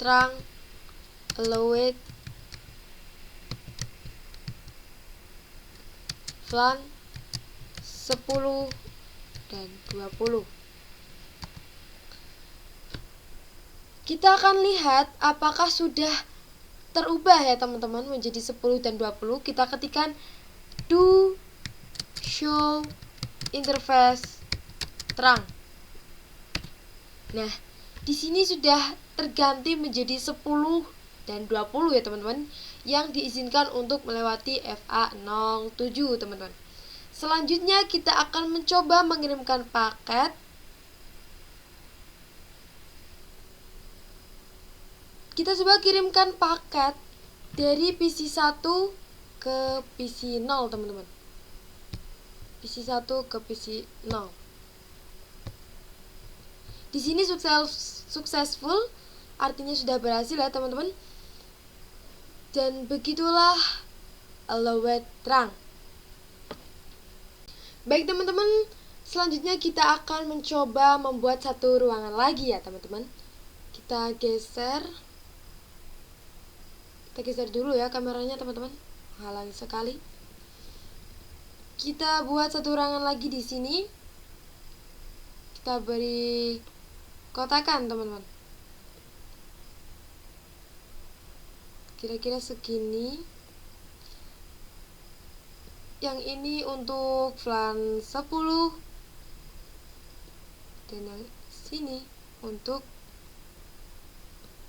Speaker 1: terang allowed flan 10 dan 20. Kita akan lihat apakah sudah terubah ya teman-teman menjadi 10 dan 20. Kita ketikkan do show interface terang. Nah, di sini sudah terganti menjadi 10 dan 20 ya teman-teman, yang diizinkan untuk melewati FA07 teman-teman. Selanjutnya kita akan mencoba mengirimkan paket. Kita coba kirimkan paket dari PC 1 ke PC 0 teman-teman. PC 1 ke PC 0. Di sini successful, artinya sudah berhasil ya teman-teman. Dan begitulah allowed terang. Baik teman-teman, selanjutnya kita akan mencoba membuat satu ruangan lagi ya teman-teman. Kita geser dulu ya kameranya teman-teman, halangi sekali. Kita buat satu ruangan lagi di sini. Kita beri kotakan teman-teman, kira-kira segini. Yang ini untuk flan 10 dan yang sini untuk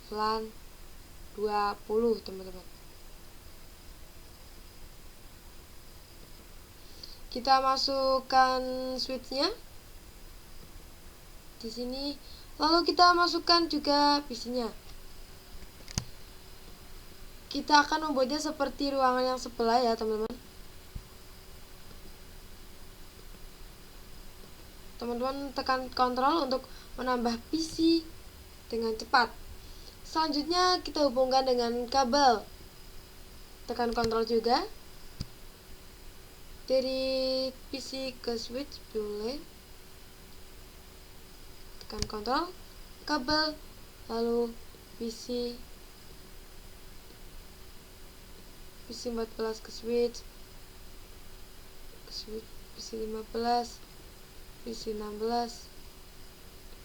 Speaker 1: flan 20 teman-teman. Kita masukkan switchnya di sini, lalu kita masukkan juga PC-nya. Kita akan membuatnya seperti ruangan yang sebelah ya teman-teman. Teman-teman tekan kontrol untuk menambah PC dengan cepat. Selanjutnya kita hubungkan dengan kabel. Tekan kontrol juga. Dari PC ke switch boleh. Tekan kontrol, kabel, lalu PC 14 ke switch PC 15, PC 16,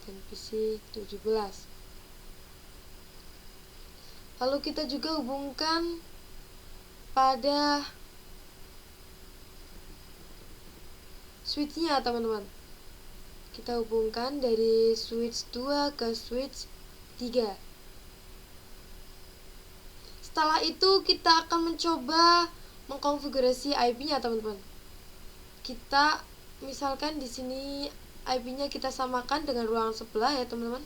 Speaker 1: dan PC 17. Lalu kita juga hubungkan pada switchnya teman-teman. Kita hubungkan dari switch 2 ke switch 3. Setelah itu kita akan mencoba mengkonfigurasi IP-nya, teman-teman. Kita misalkan di sini IP-nya kita samakan dengan ruangan sebelah ya, teman-teman.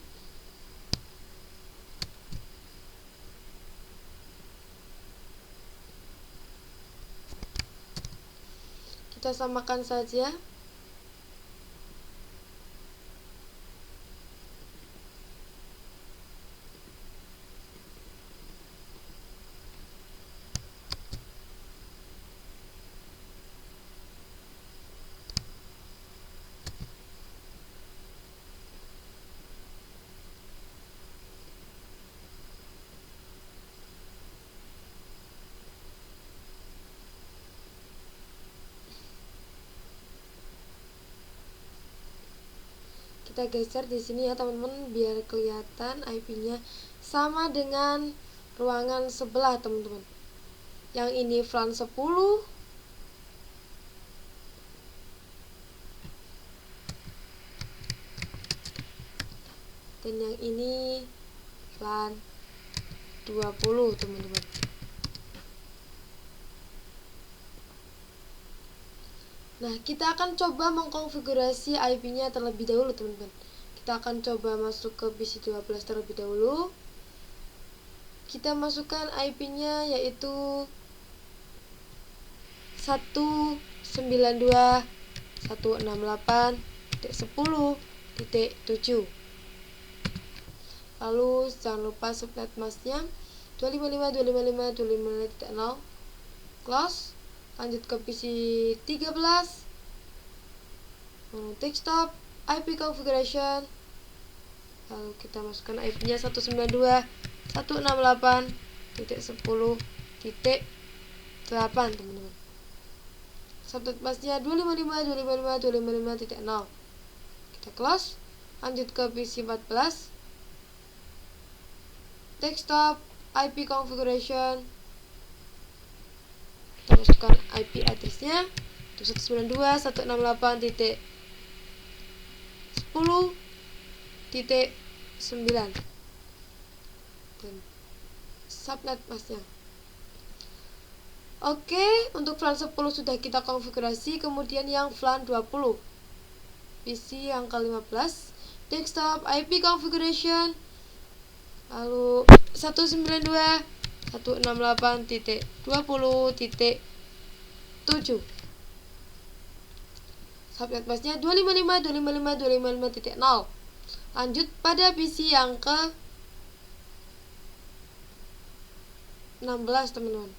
Speaker 1: Kita samakan saja. Kita geser di sini ya, teman-teman, biar kelihatan IP-nya sama dengan ruangan sebelah, teman-teman. Yang ini VLAN 10, dan yang ini VLAN 20, teman-teman. Nah, kita akan coba mengkonfigurasi IP-nya terlebih dahulu, teman-teman. Kita akan coba masuk ke PC 12 terlebih dahulu. Kita masukkan IP-nya yaitu 192.168.10.7. Lalu jangan lupa subnet masknya 255.255.255.0. Close. Lanjut ke PC 13, desktop, IP configuration, lalu kita masukkan IP-nya 192.168.10.8, teman-teman. Subnet masknya 255.255.255.0. Kita close. Lanjut ke PC 14, desktop, IP configuration, kita masukkan IP address-nya 192.168.10.9 dan subnet masknya. Oke, untuk VLAN 10 sudah kita konfigurasi. Kemudian yang VLAN 20, PC yang ke-15, desktop, IP configuration, lalu 192.168.20.7. Subnet masknya 255.255.255.0. Lanjut pada PC yang ke 16, teman-teman,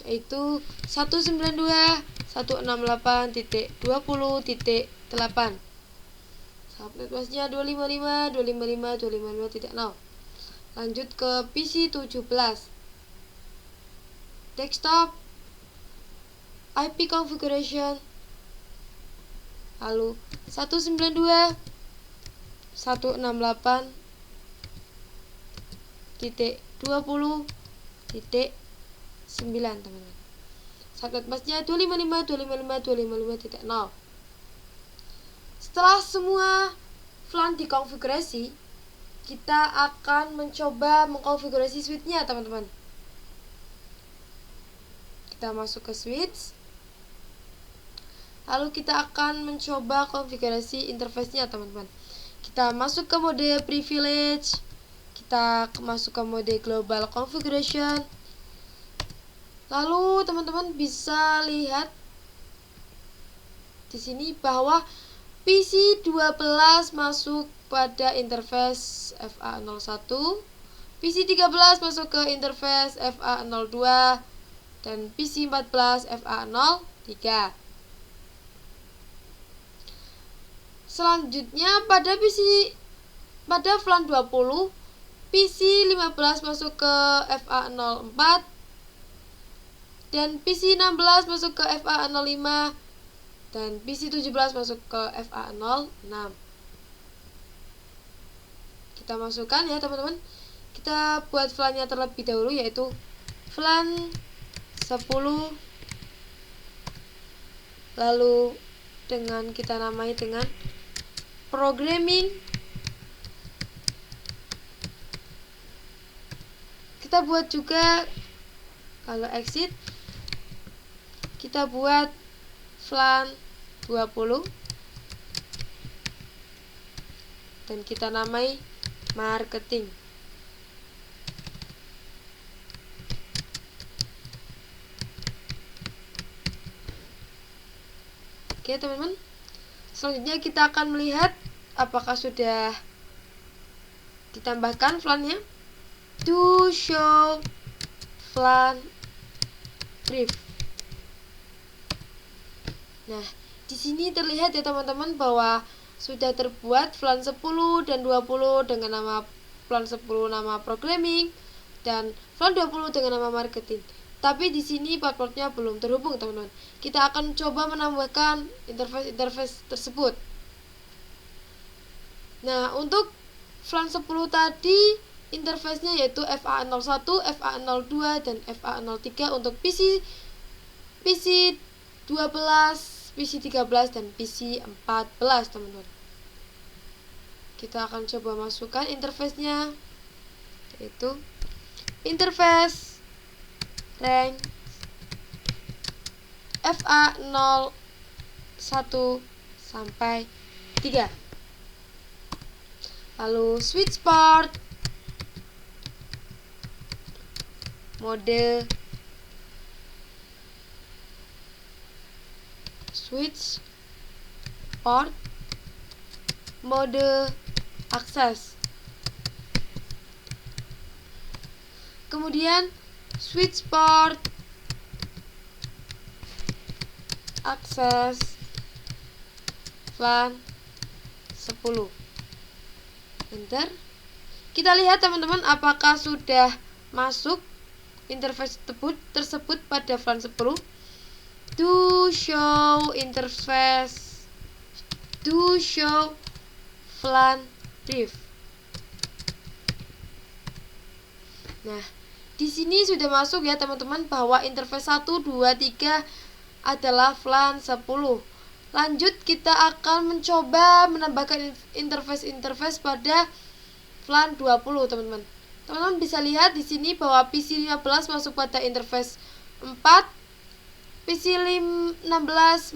Speaker 1: yaitu 192.168.20.8. Subnet masknya 255.255.255.0. Lanjut ke PC 17, desktop, IP configuration, lalu 192.168.20.9, teman-teman. Subnet masknya 255.255.255.0. Setelah semua VLAN dikonfigurasi, kita akan mencoba mengkonfigurasi switch-nya, teman-teman. Kita masuk ke switch, lalu kita akan mencoba konfigurasi interface-nya, teman-teman. Kita masuk ke mode privilege, kita masuk ke mode global configuration. Lalu teman-teman bisa lihat di sini bahwa PC 12 masuk pada interface FA01, PC 13 masuk ke interface FA02, dan PC 14 FA03. Selanjutnya pada VLAN 20, PC 15 masuk ke FA04, dan PC 16 masuk ke FA05, dan PC 17 masuk ke FA06. Kita masukkan ya, teman-teman. Kita buat VLAN-nya terlebih dahulu, yaitu VLAN 10, lalu kita namai dengan programming kita buat juga, kalau exit kita buat flan 20 dan kita namai marketing. Oke teman-teman, selanjutnya kita akan melihat apakah sudah ditambahkan flannya. To show flan brief. Nah, di sini terlihat ya teman-teman bahwa sudah terbuat flan 10 dan 20 dengan nama flan 10 nama programming dan flan 20 dengan nama marketing. Tapi di sini partnya belum terhubung teman-teman. Kita akan coba menambahkan interface tersebut. Nah, untuk flan 10 tadi interface-nya yaitu FA01, FA02 dan FA03 untuk PC 12, PC 13 dan PC 14 teman-teman. Kita akan coba masukkan interface-nya, yaitu interface rank FA01 sampai 3. Lalu switch port mode switch port mode akses. Kemudian switch port akses flan 10. Enter. Kita lihat teman-teman apakah sudah masuk interface tersebut pada flan 10. To show interface, to show flan brief. Nah, di sini sudah masuk ya teman-teman bahwa interface 1, 2, 3 adalah flan 10. Lanjut kita akan mencoba menambahkan interface pada flan 20 teman-teman. Teman-teman bisa lihat di sini bahwa PC 15 masuk pada interface 4, PC 16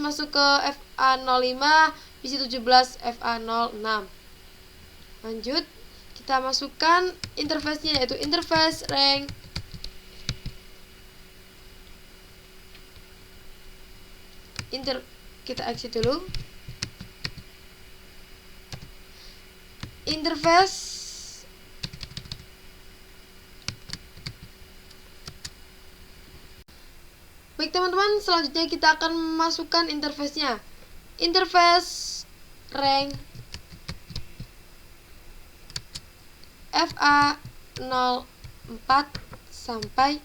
Speaker 1: masuk ke FA05, PC 17 FA06. Lanjut, kita masukkan interface-nya yaitu interface rank kita exit dulu. Interface baik teman-teman, selanjutnya kita akan memasukkan interface-nya. Interface rank FA04 sampai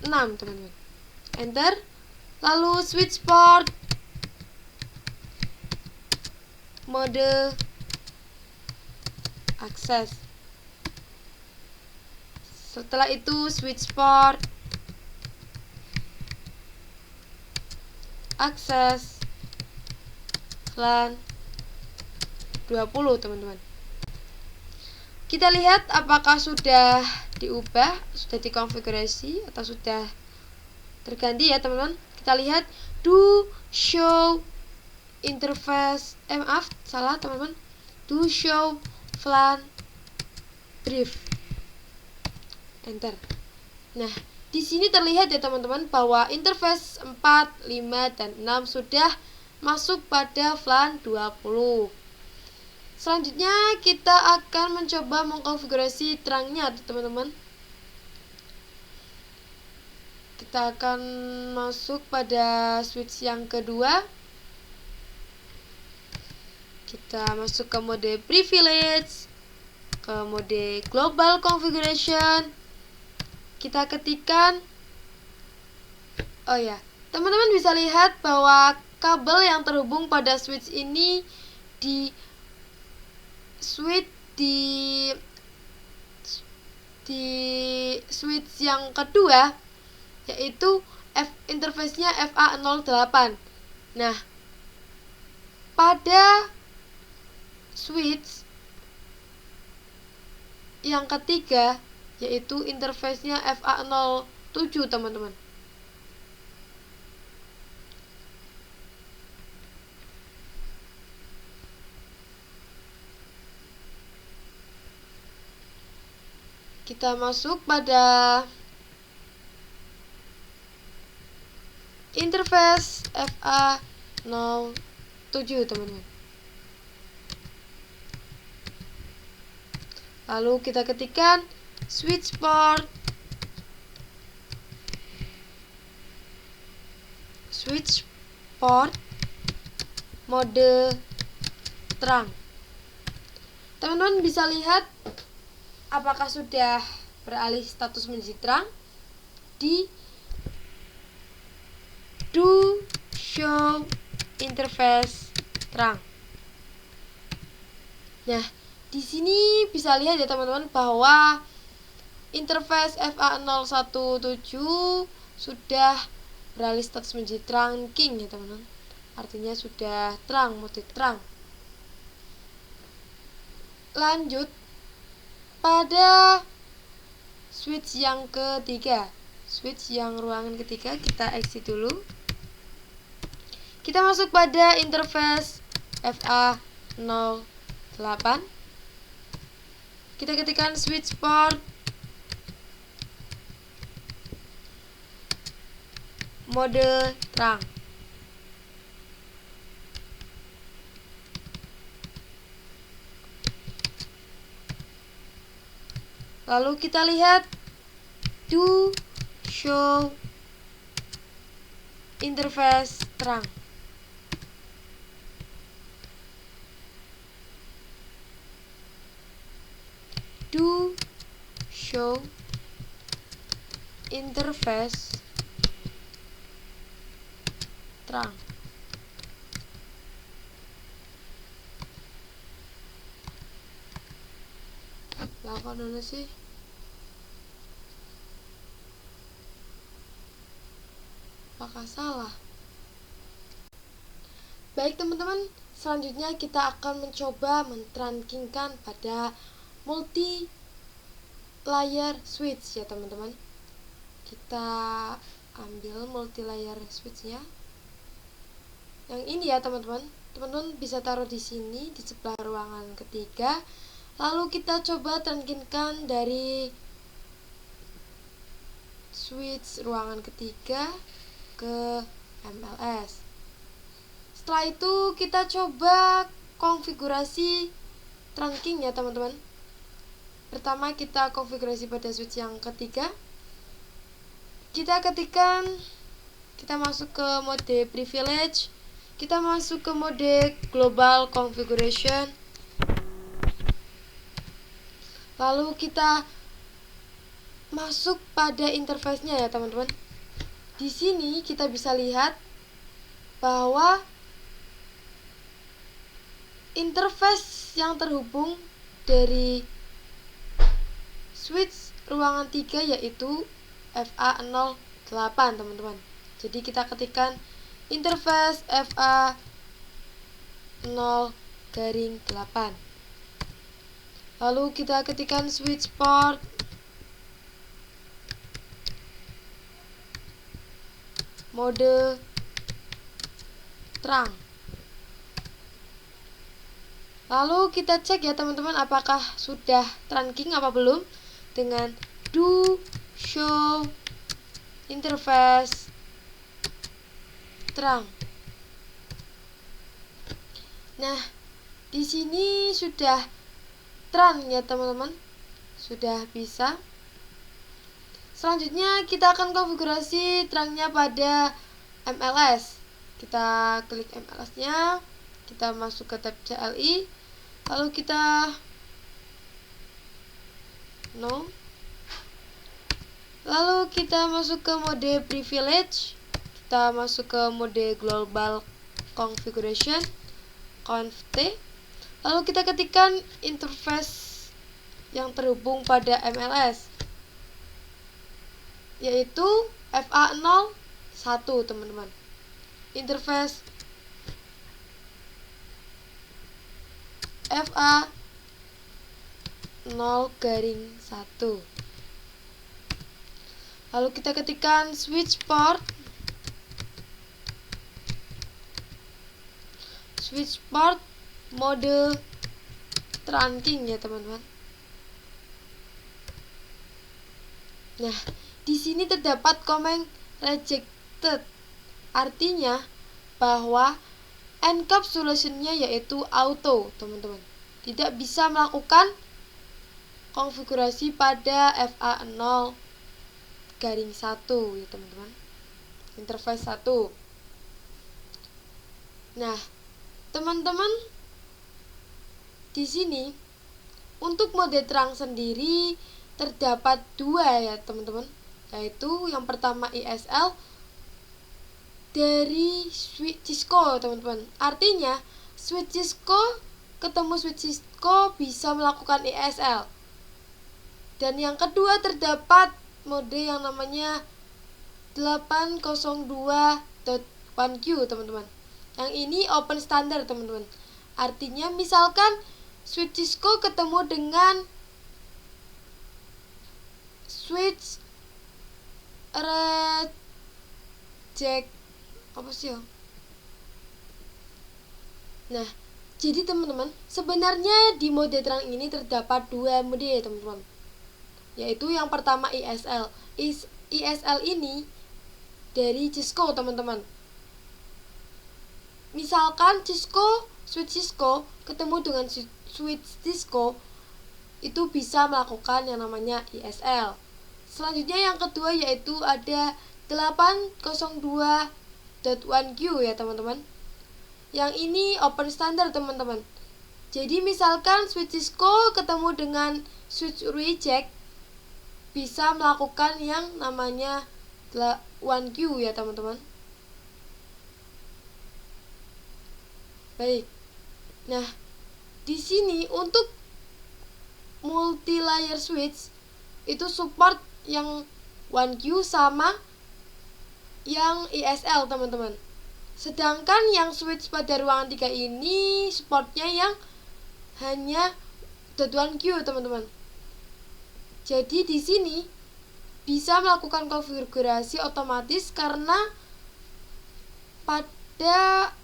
Speaker 1: 6 teman-teman. Enter. Lalu switch port mode akses. Setelah itu switch port akses flan 20 teman-teman. Kita lihat apakah sudah diubah, sudah dikonfigurasi atau sudah terganti ya teman-teman. Kita lihat do show interface, maaf salah teman-teman, do show flan brief. Enter. Nah, di sini terlihat ya teman-teman bahwa interface 4, 5 dan 6 sudah masuk pada flan 20. Selanjutnya kita akan mencoba mengkonfigurasi terangnya teman-teman. Kita akan masuk pada switch yang kedua. Kita masuk ke mode privilege, ke mode global configuration. Kita ketikkan, oh ya, teman-teman bisa lihat bahwa kabel yang terhubung pada switch ini di switch yang kedua, yaitu interface-nya FA08. Nah, pada switch yang ketiga, yaitu interface-nya FA07 teman-teman. Kita masuk pada interface FA07 teman-teman. Lalu kita ketikkan switch port mode terang. Teman-teman bisa lihat apakah sudah beralih status menjadi terang di do show interface terang. Nah, di sini bisa lihat ya teman-teman bahwa interface FA017 sudah beralih status menjadi terang king ya teman-teman. Artinya sudah terang, mode terang. Lanjut pada switch yang ketiga, switch yang ruangan ketiga, kita exit dulu. Kita masuk pada interface FA08. Kita ketikkan switch port mode terang. Lalu kita lihat do show interface terang. Do show interface terang. Lakukan dulu sih. Apakah salah? Baik teman-teman, selanjutnya kita akan mencoba mentrankingkan pada multi layer switch ya teman-teman. Kita ambil multi layer switchnya yang ini ya teman-teman. Teman-teman bisa taruh di sini di sebelah ruangan ketiga. Lalu kita coba trankingkan dari switch ruangan ketiga ke MLS. Setelah itu kita coba konfigurasi trunking ya teman-teman. Pertama kita konfigurasi pada switch yang ketiga. Kita ketikkan, kita masuk ke mode privilege, kita masuk ke mode global configuration. Lalu kita masuk pada interface-nya ya teman-teman. Di sini kita bisa lihat bahwa interface yang terhubung dari switch ruangan 3 yaitu FA08 teman-teman. Jadi kita ketikkan interface FA0-8. Lalu kita ketikkan switch port mode terang. Lalu kita cek ya teman-teman apakah sudah trunking apa belum dengan do show interface terang. Nah, di sini sudah terang ya teman-teman. Sudah bisa. Selanjutnya kita akan konfigurasi terangnya pada MLS. Kita klik MLS-nya, kita masuk ke tab CLI, lalu kita no. Lalu kita masuk ke mode privilege, kita masuk ke mode global configuration, conf T. Lalu kita ketikkan interface yang terhubung pada MLS, yaitu FA01 teman-teman. Interface FA0-1. Lalu kita ketikkan switch port mode trunking ya teman-teman. Nah, di sini terdapat komen rejected, artinya bahwa encapsulation-nya yaitu auto, teman-teman. Tidak bisa melakukan konfigurasi pada FA0 garing 1 ya teman-teman. Interface 1. Nah, teman-teman, di sini untuk mode terang sendiri terdapat dua ya teman-teman, yaitu yang pertama ISL dari switch Cisco teman-teman. Artinya switch Cisco ketemu switch Cisco bisa melakukan ISL. Dan yang kedua terdapat mode yang namanya 802.1q teman-teman. Yang ini open standard teman-teman. Artinya misalkan switch Cisco ketemu dengan switch reject apa sih ya? Nah, jadi teman-teman, sebenarnya di mode terang ini terdapat dua mode ya teman-teman. Yaitu yang pertama ISL. ISL ini dari Cisco teman-teman. Misalkan switch Cisco ketemu dengan switch Cisco, itu bisa melakukan yang namanya ISL. Selanjutnya yang kedua yaitu ada 802.1q ya teman-teman. Yang ini open standard teman-teman. Jadi misalkan switch Cisco ketemu dengan switch reject, bisa melakukan yang namanya 1q ya teman-teman. Baik. Nah, di sini untuk multi layer switch itu support yang 1q sama yang ISL teman-teman. Sedangkan yang switch pada ruangan 3 ini supportnya yang hanya 1q teman-teman. Jadi di sini bisa melakukan konfigurasi otomatis karena pada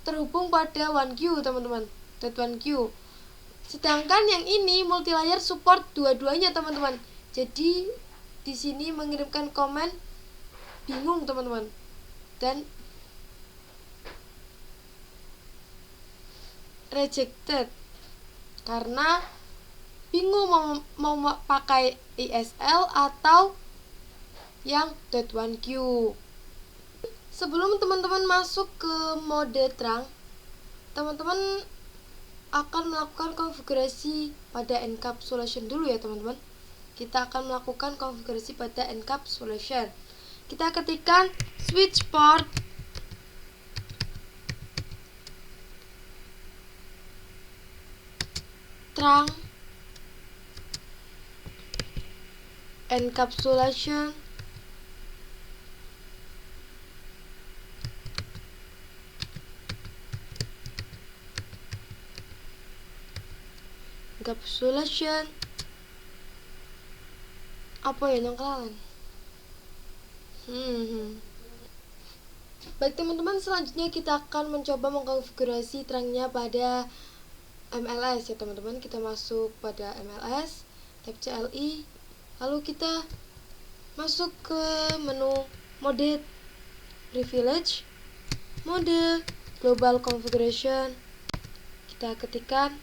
Speaker 1: terhubung pada 1q teman-teman, 1q. Sedangkan yang ini multilayer support dua-duanya teman-teman. Jadi di sini mengirimkan komen bingung teman-teman. Dan rejected karena bingung mau pakai ISL atau yang .1q. Sebelum teman-teman masuk ke mode terang, teman-teman akan melakukan konfigurasi pada encapsulation dulu ya teman-teman. Kita akan melakukan konfigurasi pada encapsulation. Kita ketikkan switch port terang encapsulation apa ya yang kalian? Baik teman-teman, selanjutnya kita akan mencoba mengkonfigurasi terangnya pada MLS ya teman-teman. Kita masuk pada MLS, tab CLI, lalu kita masuk ke menu mode privilege, mode global configuration. Kita ketikkan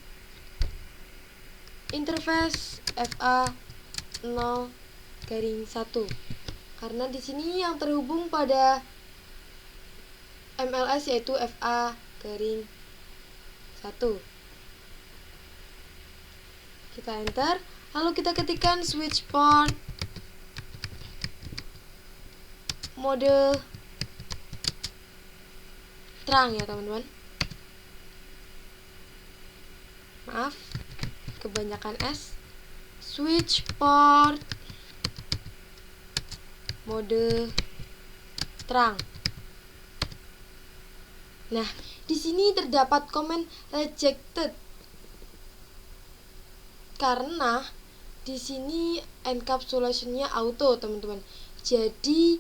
Speaker 1: interface FA0 garing 1. Karena di sini yang terhubung pada MLS yaitu FA garing 1. Kita enter, lalu kita ketikkan switch port mode terang ya teman-teman. Maaf, kebanyakan S. Switch port mode terang. Nah, di sini terdapat komen rejected karena di sini encapsulation-nya auto, teman-teman. Jadi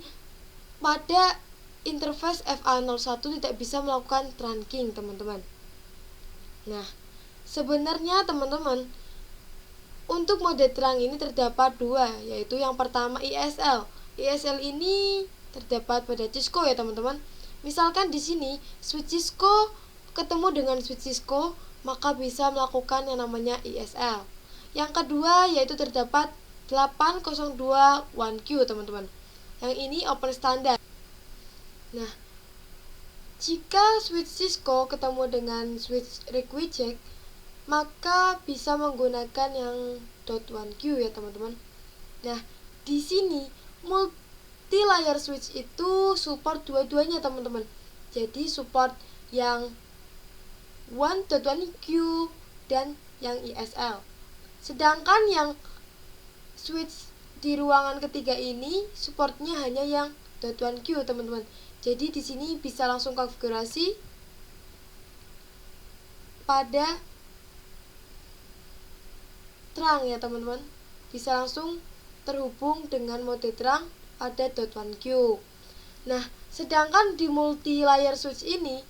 Speaker 1: pada interface FA01 tidak bisa melakukan trunking, teman-teman. Nah, sebenarnya teman-teman, untuk mode terang ini terdapat dua, yaitu yang pertama ISL. ISL ini terdapat pada Cisco ya, teman-teman. Misalkan di sini switch Cisco ketemu dengan switch Cisco, maka bisa melakukan yang namanya ISL. Yang kedua yaitu terdapat 802 1Q, teman-teman. Yang ini open standard. Nah, jika switch Cisco ketemu dengan switch Requiject, maka bisa menggunakan yang .1Q ya, teman-teman. Nah, di sini multi layer switch itu support dua-duanya, teman-teman. Jadi support yang 1.1Q dan yang ISL. Sedangkan yang switch di ruangan ketiga ini supportnya hanya yang .1Q, teman-teman. Jadi di sini bisa langsung konfigurasi pada terang ya, teman-teman. Bisa langsung terhubung dengan mode terang pada .1Q. Nah, sedangkan di multi layer switch ini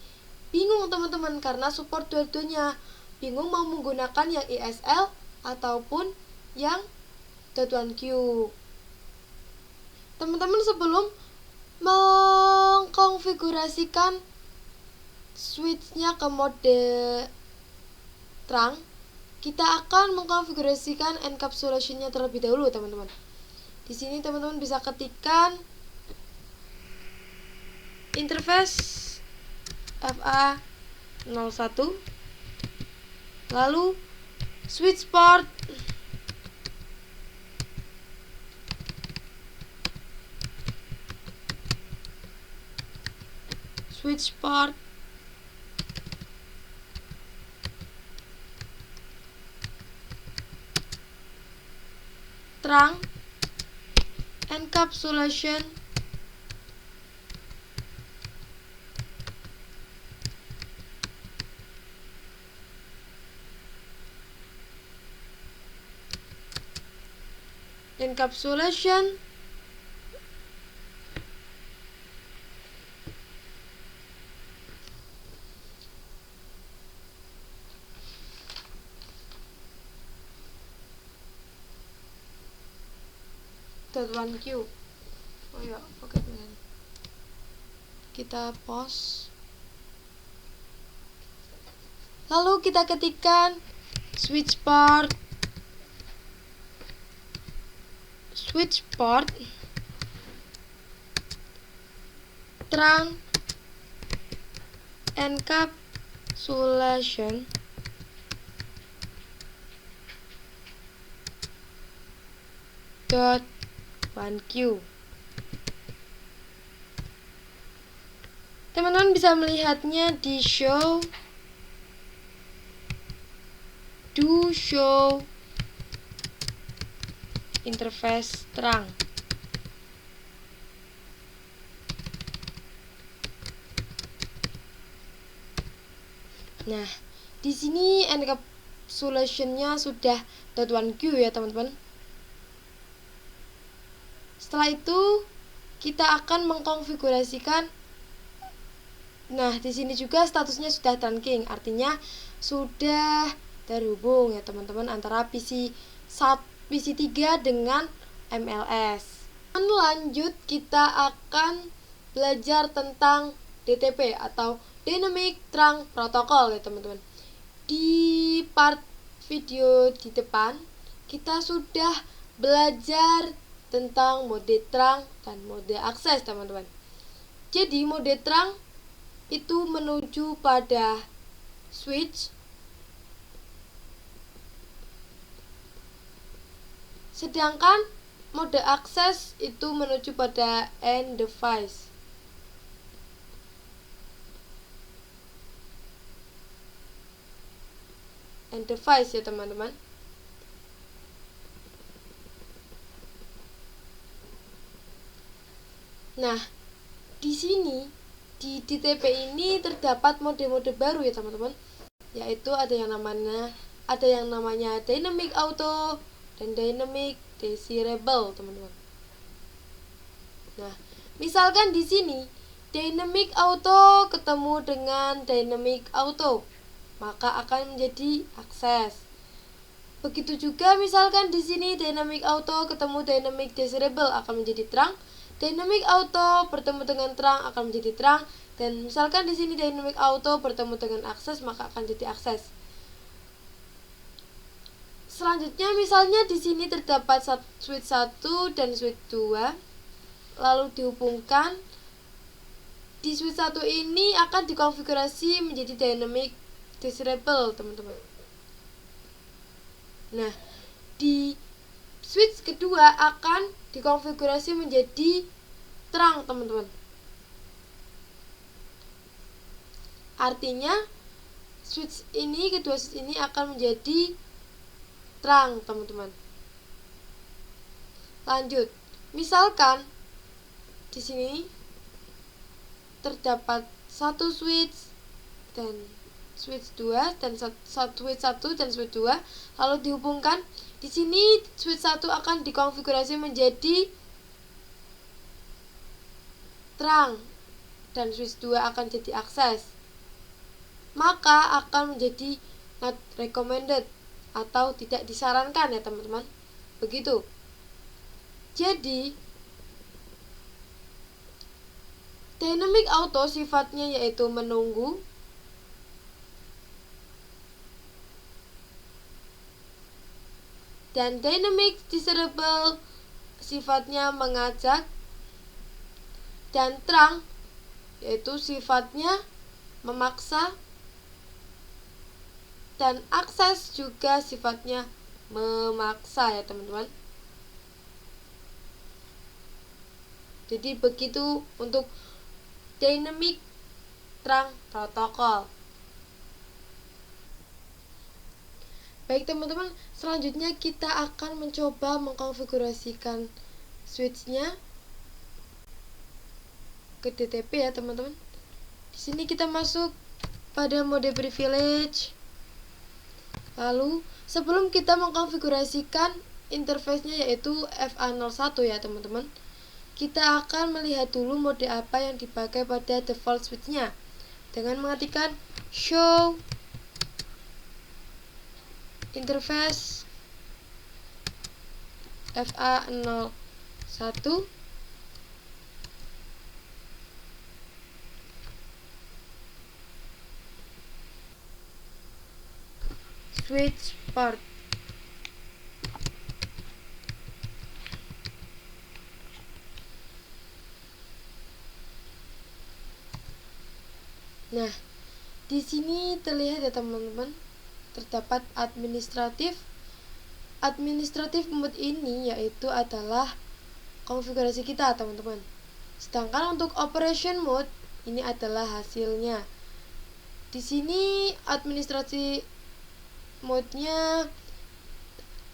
Speaker 1: bingung, teman-teman, karena support dua-duanya. Bingung mau menggunakan yang ISL ataupun yang .1Q. Teman-teman, sebelum mengkonfigurasikan switchnya ke mode terang, kita akan mengkonfigurasikan encapsulation-nya terlebih dahulu, teman-teman. Di sini teman-teman bisa ketikkan interface FA01, lalu switch port, terang, encapsulation, .1Q. Oh ya, oke, teman. Kita pause. Lalu kita ketikkan switch port, terang, encapsulation, .1Q. Teman-teman bisa melihatnya di show interface terang. Nah, di sini encapsulation-nya sudah .1Q ya, teman-teman. Setelah itu kita akan mengkonfigurasikan. Nah, di sini juga statusnya sudah trunking, artinya sudah terhubung ya, teman-teman, antara PC 3 dengan MLS. Lanjut kita akan belajar tentang DTP atau Dynamic Trunk Protocol ya, teman-teman. Di part video di depan kita sudah belajar tentang mode terang dan mode akses, teman-teman. Jadi mode terang itu menuju pada switch, sedangkan mode akses itu menuju pada end device. Ya, teman-teman. Nah, di sini di DTP ini terdapat mode-mode baru ya, teman-teman. Yaitu ada yang namanya Dynamic Auto, dan dynamic desirable, teman-teman. Nah, misalkan di sini dynamic auto ketemu dengan dynamic auto, maka akan menjadi access. Begitu juga misalkan di sini dynamic auto ketemu dynamic desirable akan menjadi terang, dynamic auto bertemu dengan terang akan menjadi terang, dan misalkan di sini dynamic auto bertemu dengan access maka akan jadi access. Selanjutnya misalnya di sini terdapat switch 1 dan switch 2 lalu dihubungkan. Di switch 1 ini akan dikonfigurasi menjadi dynamic desirable, teman-teman. Nah, di switch kedua akan dikonfigurasi menjadi terang, teman-teman. Artinya kedua switch ini akan menjadi terang, teman-teman. Lanjut, misalkan di sini terdapat satu switch dan switch 2 dan switch 1 dan switch 2 lalu dihubungkan. Di sini switch 1 akan dikonfigurasi menjadi terang dan switch 2 akan jadi access. Maka akan menjadi not recommended atau tidak disarankan ya, teman-teman. Begitu. Jadi dynamic auto sifatnya yaitu menunggu, dan dynamic desirable sifatnya mengajak, dan terang yaitu sifatnya memaksa, dan access juga sifatnya memaksa ya, teman-teman. Jadi begitu untuk dynamic terang protokol. Baik, teman-teman, selanjutnya kita akan mencoba mengkonfigurasikan switchnya ke DTP ya, teman-teman. Di sini kita masuk pada mode privilege. Lalu sebelum kita mengkonfigurasikan interface-nya yaitu FA01 ya, teman-teman, kita akan melihat dulu mode apa yang dipakai pada default switch-nya dengan mengetikkan show interface FA01 switch port. Nah, di sini terlihat ya, teman-teman, terdapat administratif mode ini yaitu adalah konfigurasi kita, teman-teman. Sedangkan untuk operation mode ini adalah hasilnya. Di sini administrasi mode-nya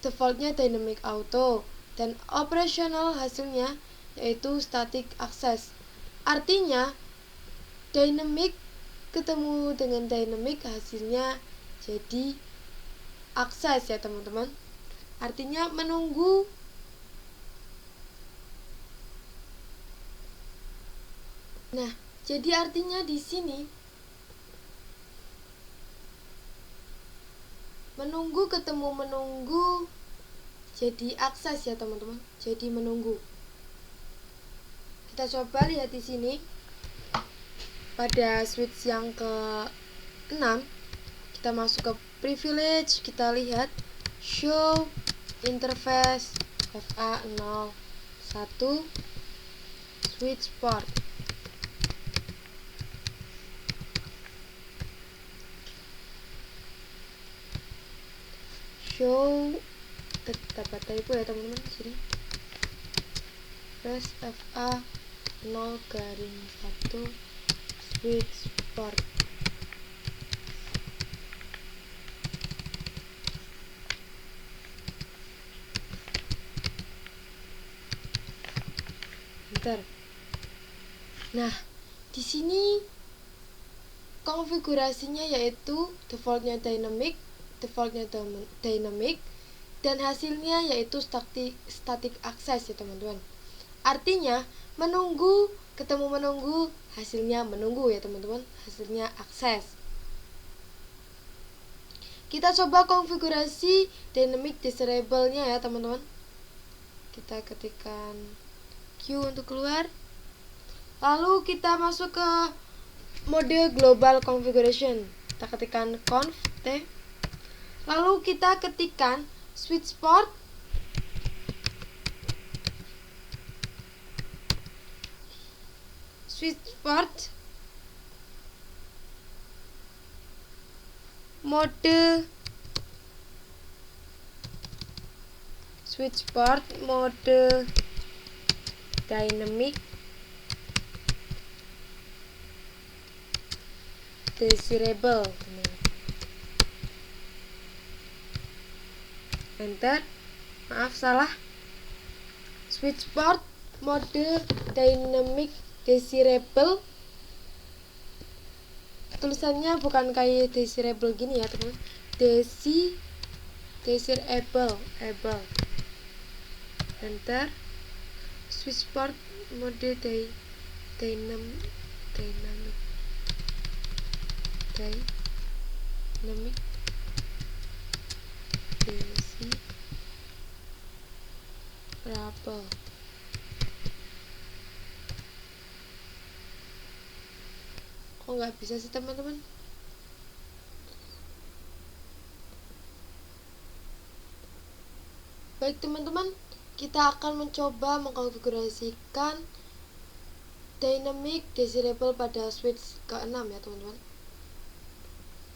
Speaker 1: defaultnya dynamic auto dan operational hasilnya yaitu static access. Artinya dynamic ketemu dengan dynamic hasilnya jadi access ya, teman-teman. Artinya menunggu. Nah, jadi artinya di sini menunggu ketemu menunggu jadi akses ya, teman-teman. Jadi menunggu. Kita coba lihat di sini pada switch yang ke-6 kita masuk ke privilege, kita lihat show interface FA01 switch port. Show terdapat typo ya, teman-teman. Sini press FA0 garing 1 switch port. Bentar. Nah, di sini konfigurasinya yaitu defaultnya dynamic, dan hasilnya yaitu static access ya teman-teman. Artinya menunggu ketemu menunggu, hasilnya menunggu ya teman-teman, hasilnya akses. Kita coba konfigurasi dynamic desirable-nya ya teman-teman. Kita ketikkan Q untuk keluar. Lalu kita masuk ke mode global configuration. Kita ketikkan conf t. Lalu kita ketikkan switch port mode dynamic desirable. Enter. Maaf salah. Switch port mode dynamic desirable. Tulisannya bukan kayak desirable gini ya teman. Desirable. Enter. Switch port mode dynamic desirable. Kok nggak bisa sih teman-teman? Baik teman-teman, kita akan mencoba mengkonfigurasikan dynamic desirable pada switch ke-6 ya teman-teman.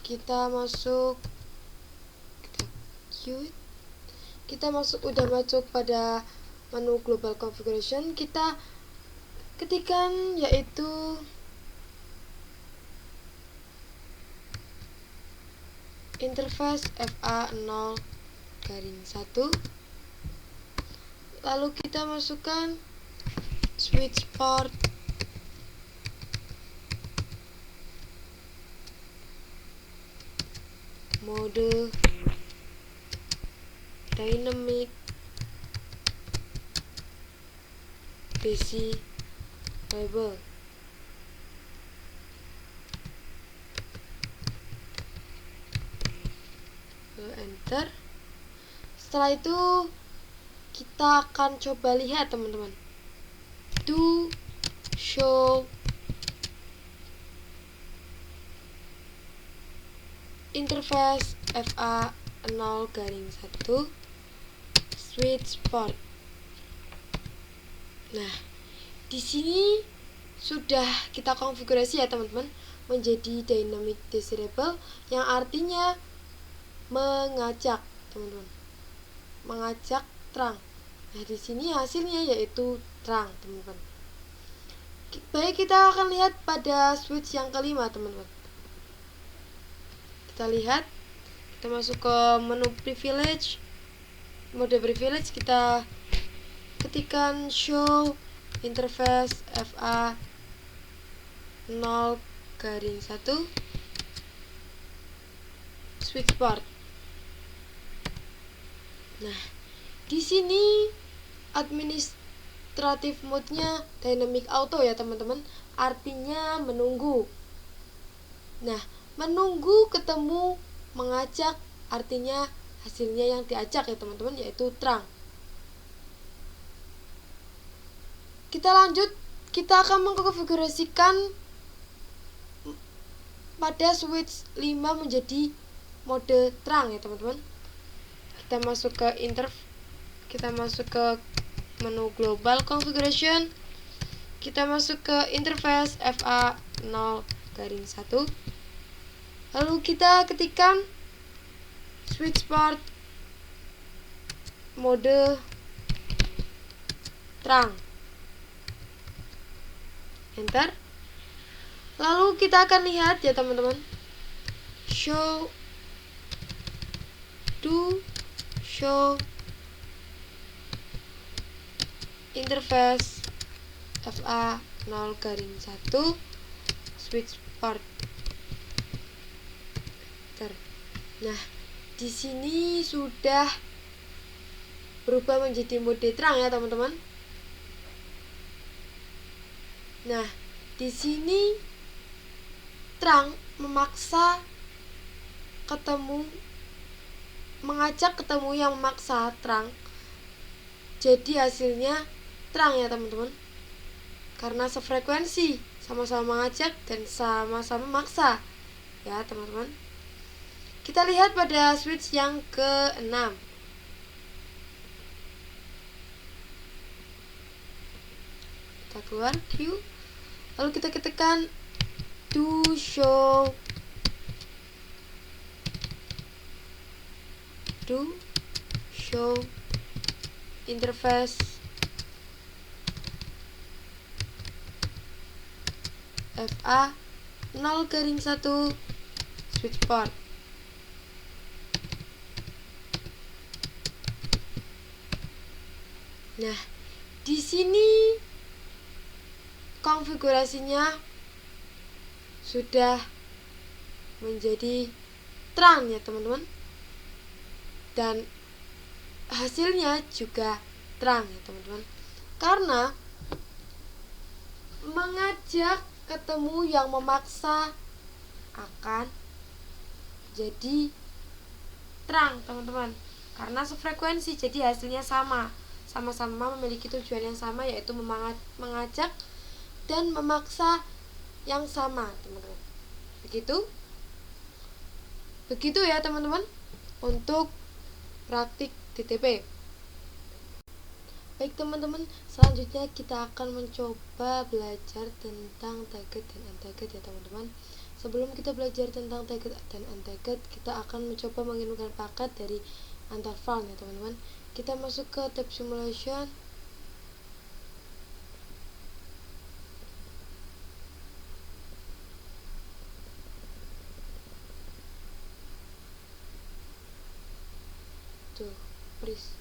Speaker 1: Kita masuk, udah masuk pada menu global configuration. Kita ketikkan yaitu interface FA0 garing 1. Lalu kita masukkan switch port mode dynamic desirable. Enter. Setelah itu kita akan coba lihat teman-teman. Do show interface FA0 garing 1 switch port. Nah, di sini sudah kita konfigurasi ya teman-teman menjadi dynamic desirable yang artinya mengajak teman-teman. Mengajak terang. Nah, di sini hasilnya yaitu terang, teman-teman. Baik, kita akan lihat pada switch yang kelima, teman-teman. Kita lihat, kita masuk ke menu privilege. Mode privilege kita ketikkan show interface FA0 garing 1 switch port. Nah, di sini administrative mode-nya dynamic auto ya teman-teman, artinya menunggu. Nah, menunggu ketemu mengajak artinya hasilnya yang diajak ya teman-teman, yaitu terang. Kita lanjut, kita akan mengkonfigurasikan pada switch 5 menjadi mode terang ya teman-teman. Kita masuk ke menu global configuration. Kita masuk ke interface FA0 garing 1. Lalu kita ketikkan switch port mode terang. Enter. Lalu kita akan lihat ya teman-teman. Show interface FA0 garing 1 switch port. Nah, di sini sudah berubah menjadi mode terang ya teman-teman. Nah, di sini terang mengajak ketemu yang memaksa terang. Jadi hasilnya terang ya teman-teman. Karena sefrekuensi, sama-sama mengajak dan sama-sama memaksa. Ya teman-teman. Kita lihat pada switch yang ke-6. Kita keluar Q, lalu kita ketikkan to show interface FA 0-1 switch port. Nah, di sini konfigurasinya sudah menjadi terang ya teman-teman, dan hasilnya juga terang ya teman-teman, karena mengajak ketemu yang memaksa akan jadi terang teman-teman, karena sefrekuensi, jadi hasilnya sama-sama memiliki tujuan yang sama, yaitu mengajak dan memaksa yang sama teman-teman. Begitu ya teman-teman untuk praktik DTP. Baik teman-teman, selanjutnya kita akan mencoba belajar tentang tagged dan untagged ya teman-teman. Sebelum kita belajar tentang tagged dan untagged, kita akan mencoba mengirimkan paket dari antar file ya teman-teman. Kita masuk ke tab simulation. Tuh, please.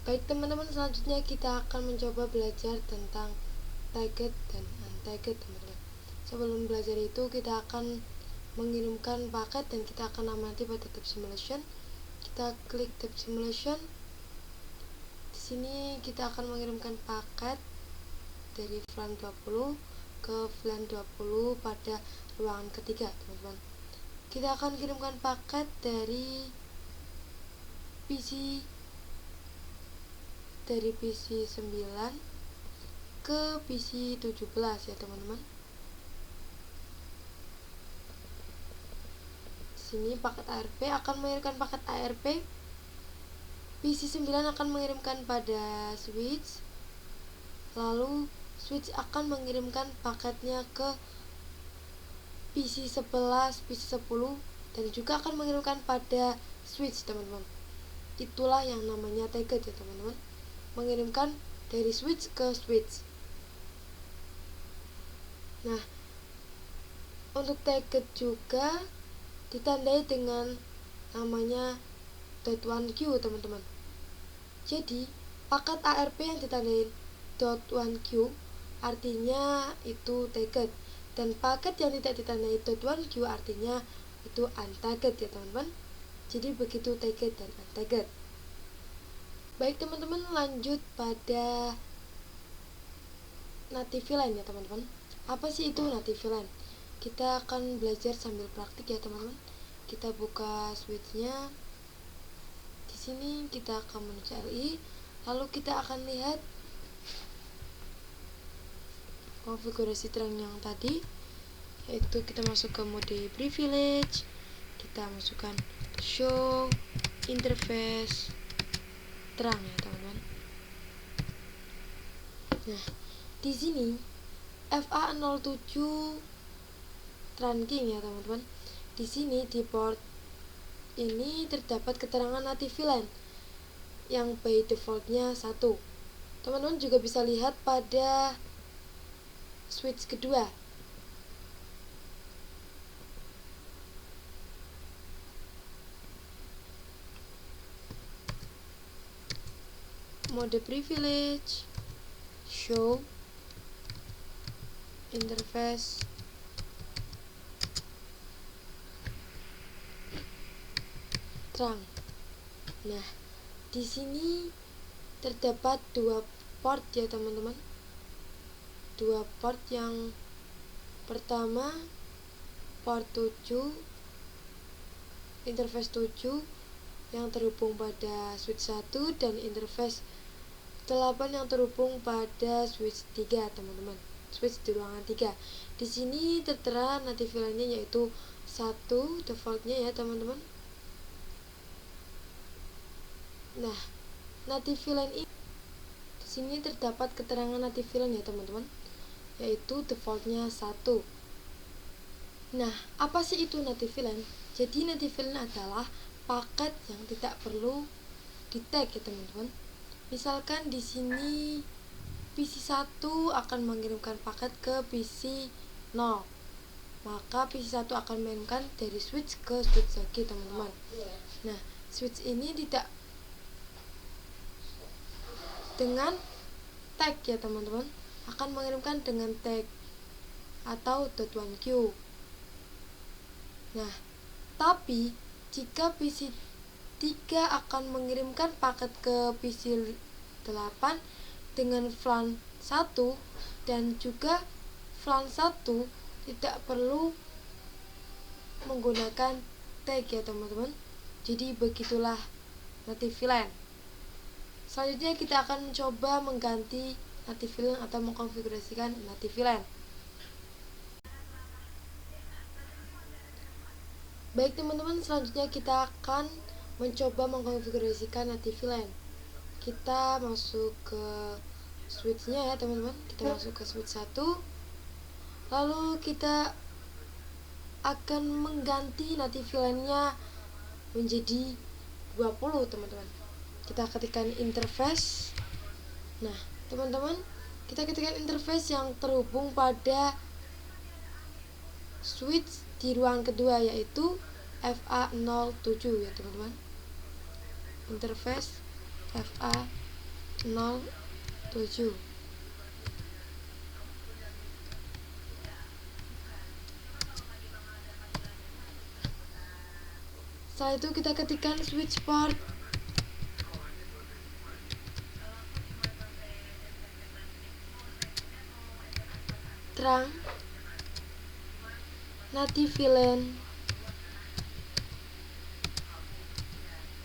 Speaker 1: Baik teman-teman, selanjutnya kita akan mencoba belajar tentang tagged dan untagged teman-teman. Sebelum belajar itu kita akan mengirimkan paket dan kita akan amati pada tab simulation. Kita klik tab simulation. Di sini kita akan mengirimkan paket dari VLAN 20 ke VLAN 20 pada ruangan ketiga teman-teman. Kita akan kirimkan paket dari PC 9 ke PC 17 ya teman-teman. Sini paket ARP akan mengirimkan paket ARP. PC 9 akan mengirimkan pada switch, lalu switch akan mengirimkan paketnya ke PC 11, PC 10, dan juga akan mengirimkan pada switch teman-teman. Itulah yang namanya tagged ya teman-teman, mengirimkan dari switch ke switch. Nah, untuk tagged juga ditandai dengan namanya .1Q teman-teman. Jadi paket ARP yang ditandai .1Q artinya itu tagged, dan paket yang tidak ditandai .1Q artinya itu untagged ya teman-teman. Jadi begitu tagged dan untagged. Baik teman-teman, lanjut pada native VLAN ya teman-teman. Apa sih itu native VLAN? Kita akan belajar sambil praktik ya teman-teman. Kita buka switchnya. Di sini kita akan mencari, lalu kita akan lihat konfigurasi terang yang tadi, yaitu kita masuk ke mode privilege, kita masukkan show interface terang ya teman-teman. Nah, di sini FA07 trunking ya teman-teman. Di sini di port ini terdapat keterangan native VLAN yang by defaultnya 1. Teman-teman juga bisa lihat pada switch kedua. Mode privilege, show interface terang. Nah, di sini terdapat dua port ya teman-teman. Dua port, yang pertama port 7, interface 7 yang terhubung pada switch 1, dan interface 8 yang terhubung pada switch 3 teman-teman. Switch di ruangan 3. Di sini tertera native VLAN-nya yaitu 1 defaultnya ya teman-teman. Nah, native VLAN ini di sini terdapat keterangan native VLAN ya teman-teman, yaitu defaultnya 1. Nah, apa sih itu native VLAN? Jadi native VLAN adalah paket yang tidak perlu di tag ya teman-teman. Misalkan di sini PC 1 akan mengirimkan paket ke PC 0, maka PC 1 akan mengirimkan dari switch ke switch lagi teman-teman. Nah, switch ini tidak dengan tag ya teman-teman, akan mengirimkan dengan tag atau .1Q. Nah, tapi jika PC 3 akan mengirimkan paket ke PC 8 dengan VLAN 1 dan juga VLAN 1 tidak perlu menggunakan tag ya teman-teman. Jadi begitulah native VLAN. Selanjutnya kita akan mencoba mengganti native VLAN atau mengkonfigurasikan native VLAN. Baik teman-teman, selanjutnya kita akan mencoba mengkonfigurasikan native VLAN. Kita masuk ke switch-nya ya teman-teman. Kita masuk ke switch 1. Lalu kita akan mengganti native VLAN-nya menjadi 20 teman-teman. Kita ketikkan interface. Nah, teman-teman, kita ketikkan interface yang terhubung pada switch di ruang kedua yaitu FA07 ya teman-teman. Interface FA07. Setelah itu kita ketikkan switch port. Terang, native VLAN,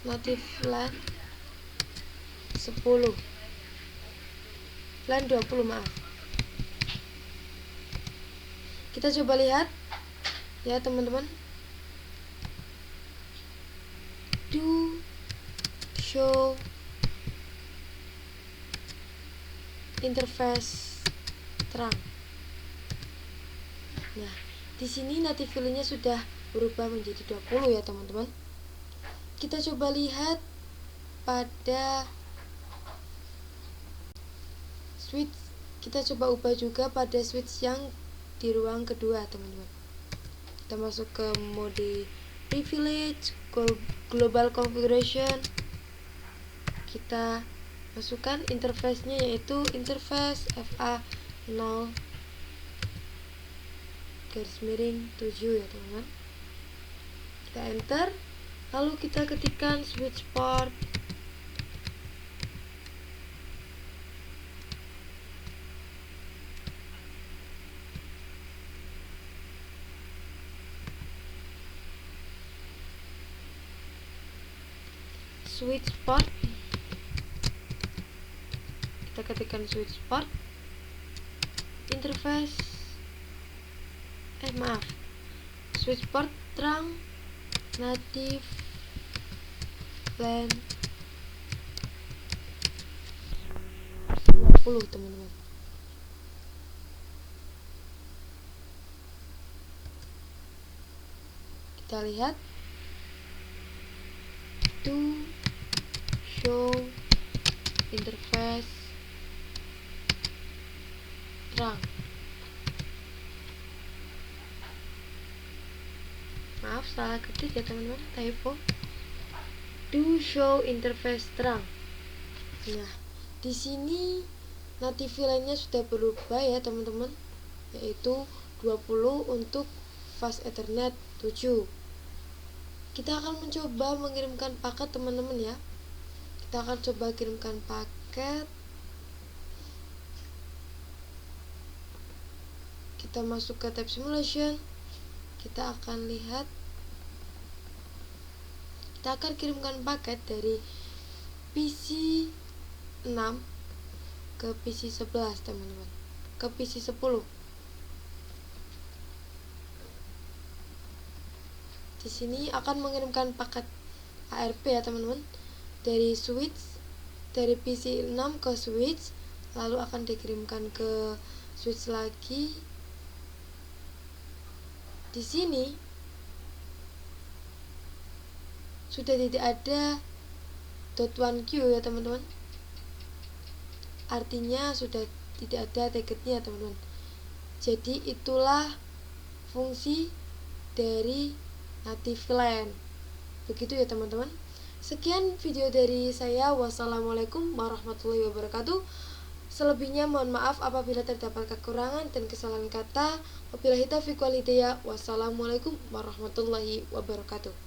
Speaker 1: native VLAN 10, VLAN 20 maaf. Kita coba lihat ya teman-teman. Do show interface terang. Nah, di sini native VLAN-nya sudah berubah menjadi 20 ya teman-teman. Kita coba lihat pada switch. Kita coba ubah juga pada switch yang di ruang kedua teman-teman. Kita masuk ke mode privilege, global configuration. Kita masukkan interface-nya yaitu interface FA0 7 ya teman-teman. Kita enter, lalu kita ketikkan switch port. Switch port. Kita ketikkan switch port. Interface switch port terang, native VLAN 20 teman-teman. Kita lihat to show interface terang. Maaf, salah ketik ya teman-teman, typo. Do show interface terang. Nah, di sini native VLAN-nya sudah berubah ya teman-teman, yaitu 20 untuk fast Ethernet 7. kita akan mencoba mengirimkan paket teman-teman ya. Kita akan coba kirimkan paket. Kita masuk ke tab simulation. Kita akan lihat, kita akan kirimkan paket dari PC 6 ke PC 11 teman-teman, ke PC 10. Di sini akan mengirimkan paket ARP ya teman-teman, dari switch, dari PC 6 ke switch, lalu akan dikirimkan ke switch lagi. Di sini sudah tidak ada .1Q ya teman-teman, artinya sudah tidak ada targetnya teman-teman. Jadi itulah fungsi dari native LAN. Begitu ya teman-teman. Sekian video dari saya. Wassalamualaikum warahmatullahi wabarakatuh. Selebihnya mohon maaf apabila terdapat kekurangan dan kesalahan kata. Wabillahi taufiq wal hidayah. Wassalamualaikum warahmatullahi wabarakatuh.